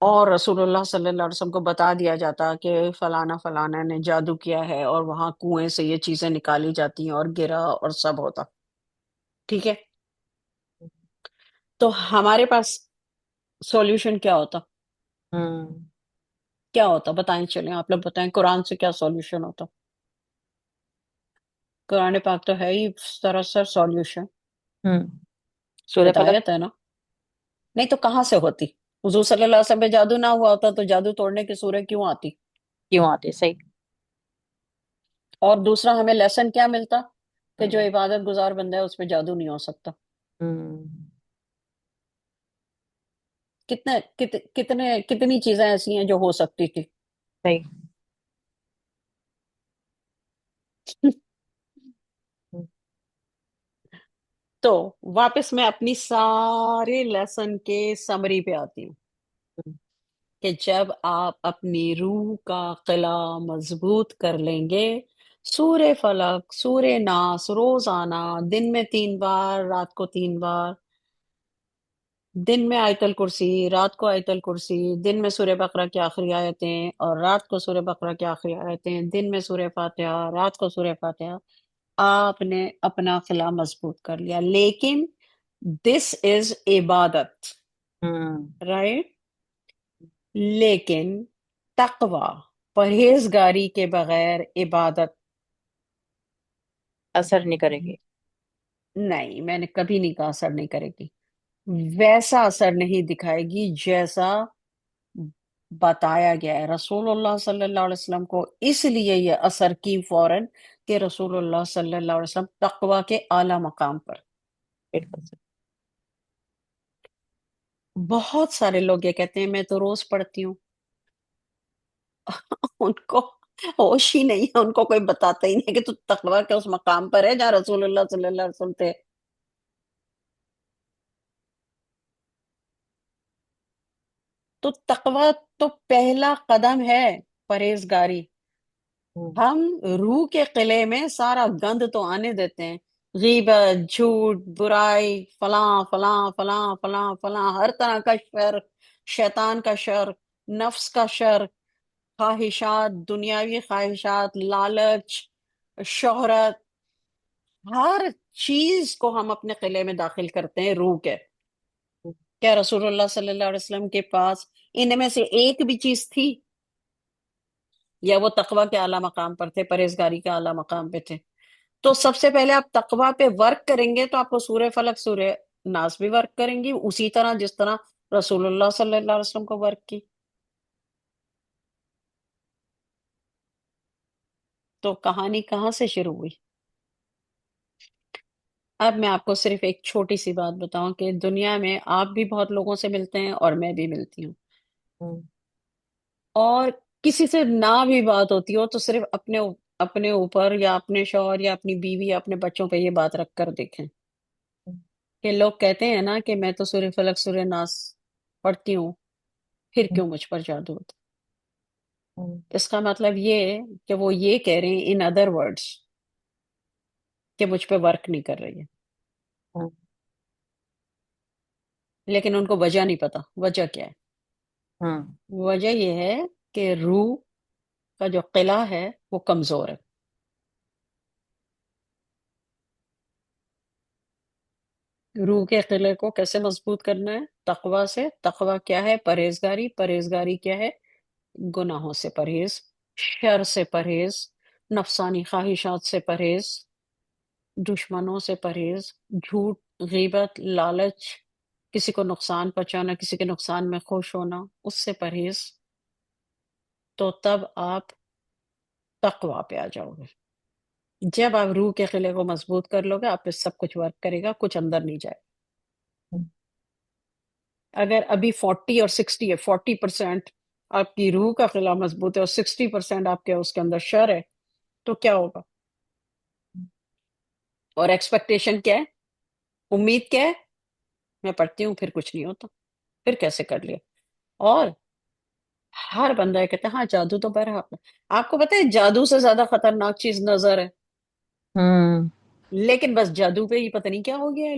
اور رسول اللہ صلی اللہ علیہ وسلم کو بتا دیا جاتا کہ فلانا فلانا نے جادو کیا ہے اور وہاں کنویں سے یہ چیزیں نکالی جاتی ہیں اور گرا اور سب ہوتا. ٹھیک ہے، تو ہمارے پاس سولوشن کیا ہوتا؟ کیا ہوتا بتائیں، چلیں آپ لوگ بتائیں، قرآن سے کیا سولوشن ہوتا؟ قرآن پاک تو ہے ہی سراسر سولوشن، سورہ فلق ہدایت ہے نا. نہیں تو کہاں سے ہوتی؟ حضور صلی اللہ علیہ وسلم پہ جادو نہ ہوا ہوتا تو جادو توڑنے کی سورہ کیوں آتی؟ کیوں آتے؟ صحیح. اور دوسرا ہمیں لیسن کیا ملتا؟ کہ جو عبادت گزار بندہ ہے اس پہ جادو نہیں ہو سکتا. کتنی چیزیں ایسی ہیں جو ہو سکتی تھی. صحیح. تو واپس میں اپنی سارے لیسن کے سمری پہ آتی ہوں کہ جب آپ اپنی روح کا قلعہ مضبوط کر لیں گے، سورہ فلق، سورہ ناس روزانہ دن میں 3 بار، رات کو 3 بار، دن میں آیت الکرسی، رات کو آیت الکرسی، دن میں سورہ بقرہ کی آخری آیتیں اور رات کو سورہ بقرہ کی آخری آیتیں، دن میں سورہ فاتحہ، رات کو سورہ فاتحہ، آپ نے اپنا قلعہ مضبوط کر لیا. لیکن دس از عبادت، رائٹ. لیکن تقوی، پرہیزگاری کے بغیر عبادت اثر نہیں کرے گی. نہیں. میں نے کبھی نہیں کہا اثر نہیں کرے گی، ویسا اثر نہیں دکھائے گی جیسا بتایا گیا ہے. رسول اللہ صلی اللہ علیہ وسلم کو اس لیے یہ اثر کی فوراً کہ رسول اللہ صلی اللہ علیہ وسلم تقوی کے اعلیٰ مقام پر. بالکل صحیح. بہت سارے لوگ یہ کہتے ہیں میں تو روز پڑھتی ہوں. ان کو ہوش ہی نہیں ہے، ان کو کوئی بتاتا ہی نہیں کہ تو تقوی کے اس مقام پر ہے جہاں رسول اللہ صلی اللہ علیہ وسلم تھے. تو تقوی تو پہلا قدم ہے پرہیزگاری. ہم روح کے قلعے میں سارا گند تو آنے دیتے ہیں، غیبت، جھوٹ، برائی، فلاں فلاں فلاں فلاں فلاں، ہر طرح کا شر، شیطان کا شر، نفس کا شر، خواہشات، دنیاوی خواہشات، لالچ، شہرت، ہر چیز کو ہم اپنے قلعے میں داخل کرتے ہیں روح کے. کیا رسول اللہ صلی اللہ علیہ وسلم کے پاس ان میں سے ایک بھی چیز تھی؟ یا وہ تقوی کے اعلیٰ مقام پر تھے، پرہیزگاری کے اعلیٰ مقام پہ تھے؟ تو سب سے پہلے آپ تقوی پہ ورک کریں گے تو آپ کو سورہ فلق، سورہ ناس بھی ورک کریں گی اسی طرح جس طرح رسول اللہ صلی اللہ علیہ وسلم کو ورک کی. تو کہانی کہاں سے شروع ہوئی؟ اب میں آپ کو صرف ایک چھوٹی سی بات بتاؤں کہ دنیا میں آپ بھی بہت لوگوں سے ملتے ہیں اور میں بھی ملتی ہوں، اور کسی سے نہ بھی بات ہوتی ہو تو صرف اپنے اپنے اوپر یا اپنے شوہر یا اپنی بیوی یا اپنے بچوں پہ یہ بات رکھ کر دیکھیں کہ لوگ کہتے ہیں نا کہ میں تو سورہ فلق سورہ ناس پڑھتی ہوں، پھر کیوں مجھ پر جادو ہوتا؟ اس کا مطلب یہ ہے کہ وہ یہ کہہ رہے ہیں ان ادر ورڈز کہ مجھ پہ ورک نہیں کر رہی ہے، لیکن ان کو وجہ نہیں پتا وجہ کیا ہے۔ وجہ یہ ہے کہ روح کا جو قلعہ ہے وہ کمزور ہے۔ روح کے قلعے کو کیسے مضبوط کرنا ہے؟ تقوی سے۔ تقوی کیا ہے؟ پرہیزگاری۔ پرہیزگاری کیا ہے؟ گناہوں سے پرہیز، شر سے پرہیز، نفسانی خواہشات سے پرہیز، دشمنوں سے پرہیز، جھوٹ، غیبت، لالچ، کسی کو نقصان پہنچانا، کسی کے نقصان میں خوش ہونا، اس سے پرہیز۔ تو تب آپ تقوی پہ آ جاؤ گے۔ جب آپ روح کے قلعے کو مضبوط کر لو گے، آپ پہ سب کچھ ورک کرے گا، کچھ اندر نہیں جائے۔ اگر ابھی 40 اور 60 ہے، 40% آپ کی روح کا قلعہ مضبوط ہے اور 60% آپ کے اس کے اندر شر ہے، تو کیا ہوگا؟ اور ایکسپیکٹیشن کیا ہے؟ امید کیا ہے؟ میں پڑھتی ہوں پھر کچھ نہیں ہوتا، پھر کیسے کر لیا؟ اور ہر بندہ یہ کہتا ہے ہاں جادو تو برحق ہے۔ آپ کو پتہ ہے جادو سے زیادہ خطرناک چیز نظر ہے، لیکن بس جادو پہ ہی پتہ نہیں کیا ہو گیا ہے،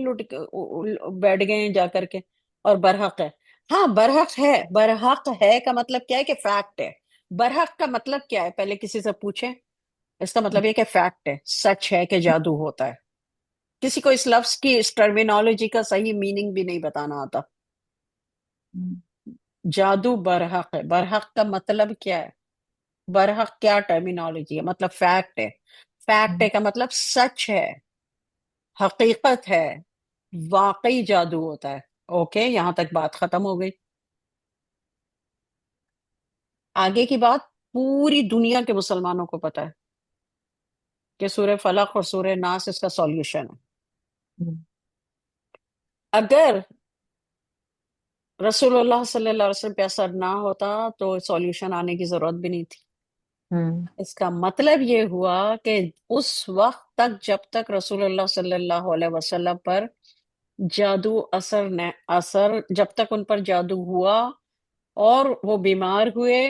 بیٹھ گئے ہیں جا کر کے، اور برحق ہے۔ ہاں برحق ہے۔ برحق ہے کا مطلب کیا ہے؟ کہ فیکٹ ہے۔ برحق کا مطلب کیا ہے؟ پہلے کسی سے پوچھیں۔ اس کا مطلب یہ کہ فیکٹ ہے، سچ ہے کہ جادو ہوتا ہے۔ کسی کو اس لفظ کی، اس ٹرمینالوجی کا صحیح میننگ بھی نہیں بتانا آتا۔ جادو برحق ہے۔ برحق کا مطلب کیا ہے؟ برحق کیا ٹرمینالوجی ہے؟ مطلب فیکٹ ہے۔ فیکٹ ہے کا مطلب سچ ہے، حقیقت ہے، واقعی جادو ہوتا ہے۔ اوکے، یہاں تک بات ختم ہو گئی۔ آگے کی بات پوری دنیا کے مسلمانوں کو پتا ہے کہ سورہ فلق اور سورہ ناس اس کا سولیوشن ہے۔ اگر رسول اللہ صلی اللہ علیہ وسلم پہ اثر نہ ہوتا تو سولیوشن آنے کی ضرورت بھی نہیں تھی۔ اس کا مطلب یہ ہوا کہ اس وقت تک جب تک رسول اللہ صلی اللہ علیہ وسلم پر جادو اثر جب تک ان پر جادو ہوا اور وہ بیمار ہوئے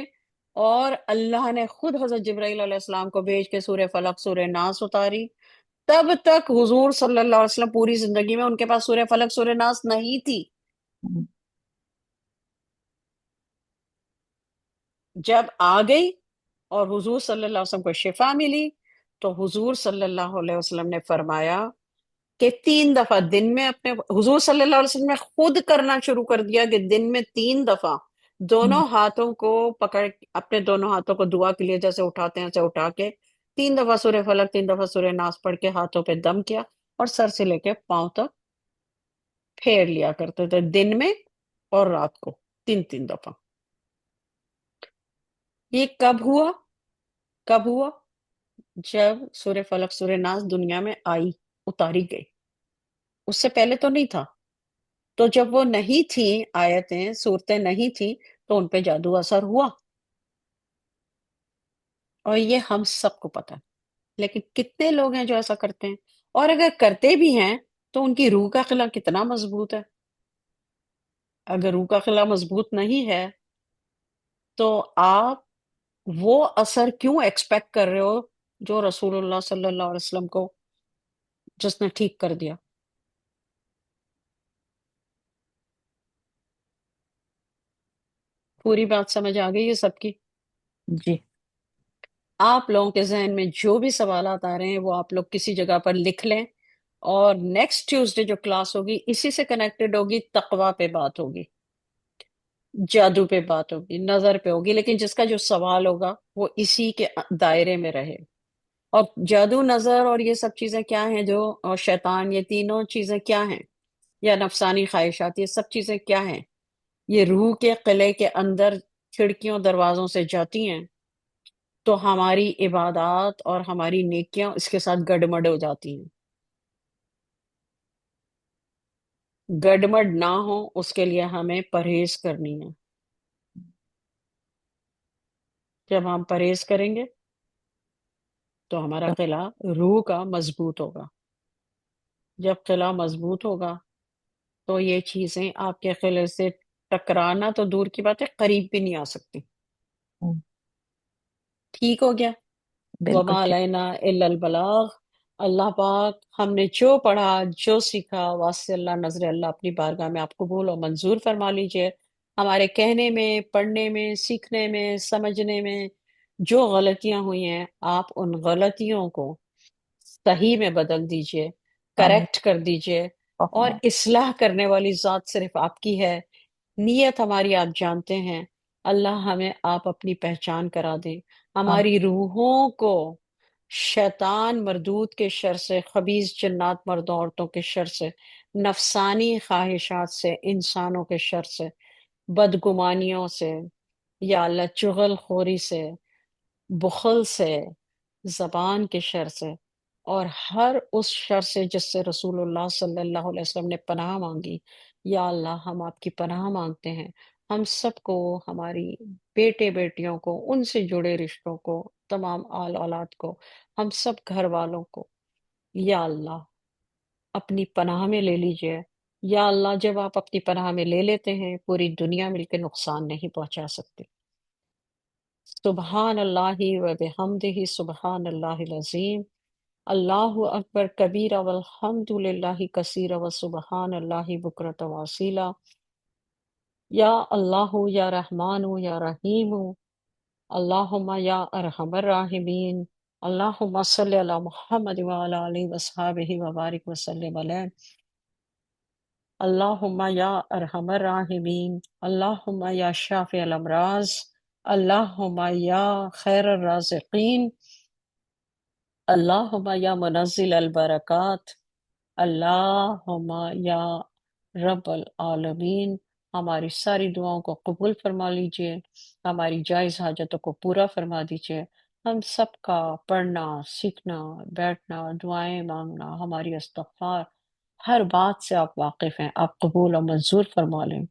اور اللہ نے خود حضرت جبرائیل علیہ السلام کو بھیج کے سورہ فلق سورہ ناس اتاری، تب تک حضور صلی اللہ علیہ وسلم پوری زندگی میں ان کے پاس سورہ فلق سورہ ناس نہیں تھی۔ جب آ گئی اور حضور صلی اللہ علیہ وسلم کو شفا ملی تو حضور صلی اللہ علیہ وسلم نے فرمایا کہ 3 دفعہ دن میں اپنے، حضور صلی اللہ علیہ وسلم نے خود کرنا شروع کر دیا کہ دن میں 3 دفعہ دونوں ہاتھوں کو پکڑ، اپنے دونوں ہاتھوں کو دعا کے لیے جیسے اٹھاتے ہیں ایسے اٹھا کے 3 دفعہ سورہ فلق 3 دفعہ سورہ ناس پڑھ کے ہاتھوں پہ دم کیا اور سر سے لے کے پاؤں تک پھیر لیا کرتے تھے، دن میں اور رات کو 3 دفعہ۔ یہ کب ہوا؟ کب ہوا؟ جب سورہ فلق سورہ ناس دنیا میں آئی، اتاری گئی۔ اس سے پہلے تو نہیں تھا۔ تو جب وہ نہیں تھیں، آیتیں صورتیں نہیں تھیں، تو ان پہ جادو اثر ہوا، اور یہ ہم سب کو پتا ہے۔ لیکن کتنے لوگ ہیں جو ایسا کرتے ہیں؟ اور اگر کرتے بھی ہیں تو ان کی روح کا قلعہ کتنا مضبوط ہے؟ اگر روح کا قلعہ مضبوط نہیں ہے تو آپ وہ اثر کیوں ایکسپیکٹ کر رہے ہو جو رسول اللہ صلی اللہ علیہ وسلم کو جس نے ٹھیک کر دیا؟ پوری بات سمجھ آ گئی ہے سب کی؟ جی آپ لوگوں کے ذہن میں جو بھی سوالات آ رہے ہیں وہ آپ لوگ کسی جگہ پر لکھ لیں، اور نیکسٹ ٹیوزڈے جو کلاس ہوگی اسی سے کنیکٹڈ ہوگی، تقوی پہ بات ہوگی، جادو پہ بات ہوگی، نظر پہ ہوگی، لیکن جس کا جو سوال ہوگا وہ اسی کے دائرے میں رہے۔ اور جادو، نظر اور یہ سب چیزیں کیا ہیں جو، اور شیطان، یہ تینوں چیزیں کیا ہیں، یا نفسانی خواہشات، یہ سب چیزیں کیا ہیں؟ یہ روح کے قلعے کے اندر کھڑکیوں دروازوں سے جاتی ہیں، تو ہماری عبادات اور ہماری نیکیاں اس کے ساتھ گڈمڈ ہو جاتی ہیں۔ گڈمڈ نہ ہو اس کے لیے ہمیں پرہیز کرنی ہے۔ جب ہم پرہیز کریں گے تو ہمارا قلعہ روح کا مضبوط ہوگا. جب قلعہ مضبوط ہوگا تو یہ چیزیں آپ کے قلعے سے ٹکرانا تو دور کی بات ہے، قریب بھی نہیں آ سکتی. ہم، ٹھیک ہو گیا. بالکل وما ٹھیک. علینا الا البلاغ. اللہ پاک ہم نے جو پڑھا جو سیکھا واسطے اللہ نظر اللہ اپنی بارگاہ میں آپ قبول اور منظور فرما لیجئے. ہمارے کہنے میں، پڑھنے میں، سیکھنے میں، سمجھنے میں جو غلطیاں ہوئی ہیں آپ ان غلطیوں کو صحیح میں بدل دیجئے، آمین. کریکٹ کر دیجئے. اور اصلاح کرنے والی ذات صرف آپ کی ہے. نیت ہماری آپ جانتے ہیں. اللہ ہمیں آپ اپنی پہچان کرا دیں. ہماری روحوں کو شیطان مردود کے شر سے، خبیث جنات مردوں عورتوں کے شر سے، نفسانی خواہشات سے، انسانوں کے شر سے، بدگمانیوں سے، یا اللہ چغل خوری سے، بخل سے، زبان کے شر سے، اور ہر اس شر سے جس سے رسول اللہ صلی اللہ علیہ وسلم نے پناہ مانگی. یا اللہ ہم آپ کی پناہ مانگتے ہیں. ہم سب کو، ہماری بیٹے بیٹیوں کو، ان سے جڑے رشتوں کو، تمام آل اولاد کو، ہم سب گھر والوں کو یا اللہ اپنی پناہ میں لے لیجئے. یا اللہ جب آپ اپنی پناہ میں لے لیتے ہیں پوری دنیا مل کے نقصان نہیں پہنچا سکتی. سبحان اللہ و بحمدہ سبحان اللہ العظیم. اللہ اکبر کبیرہ والحمد للہ کثیرہ وسبحان اللہ بکرۃ واصیلا. یا اللہ یا رحمان یا رحیم، اللہم یا ارحم الراحمین. اللہم صلی علی محمد وعلی آلہ وصحابہ وبارک وسلم علیہ. اللہم یا ارحم الراحمین. اللہم یا شافی الامراض. اللہم یا خیر الرازقین. اللہم یا منزل البرکات. اللہم یا رب العالمین. ہماری ساری دعاؤں کو قبول فرما لیجئے. ہماری جائز حاجتوں کو پورا فرما دیجئے. ہم سب کا پڑھنا، سیکھنا، بیٹھنا، دعائیں مانگنا، ہماری استغفار، ہر بات سے آپ واقف ہیں. آپ قبول و منظور فرما لیں.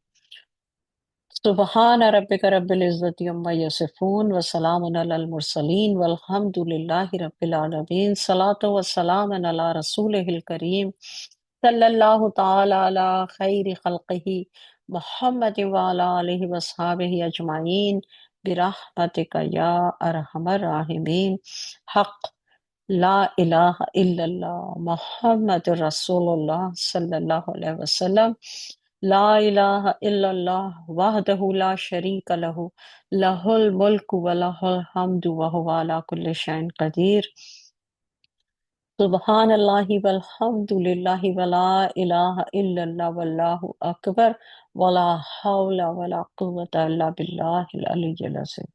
سبحان ربک رب العزت عما یصفون وسلام علی المرسلین والحمد للہ رب العالمین. صلاۃ و سلام علی رسولہ الکریم صلی اللہ تعالی علی خیر خلقہ محمد وعلی آلہ وصحابہ اجمعین برحمتک یا ارحم الراحمین. حق لا الہ الا اللہ محمد رسول اللہ صلی اللہ علیہ وسلم. لا الہ الا اللہ وحدہ لا شریک لہ، لہ الملک و لہ الحمد وہو علی کل شیء قدیر. سبحان اللہ والحمد للہ ولا الہ الا اللہ واللہ اکبر ولا حول ولا قوة الا باللہ العلی العظیم.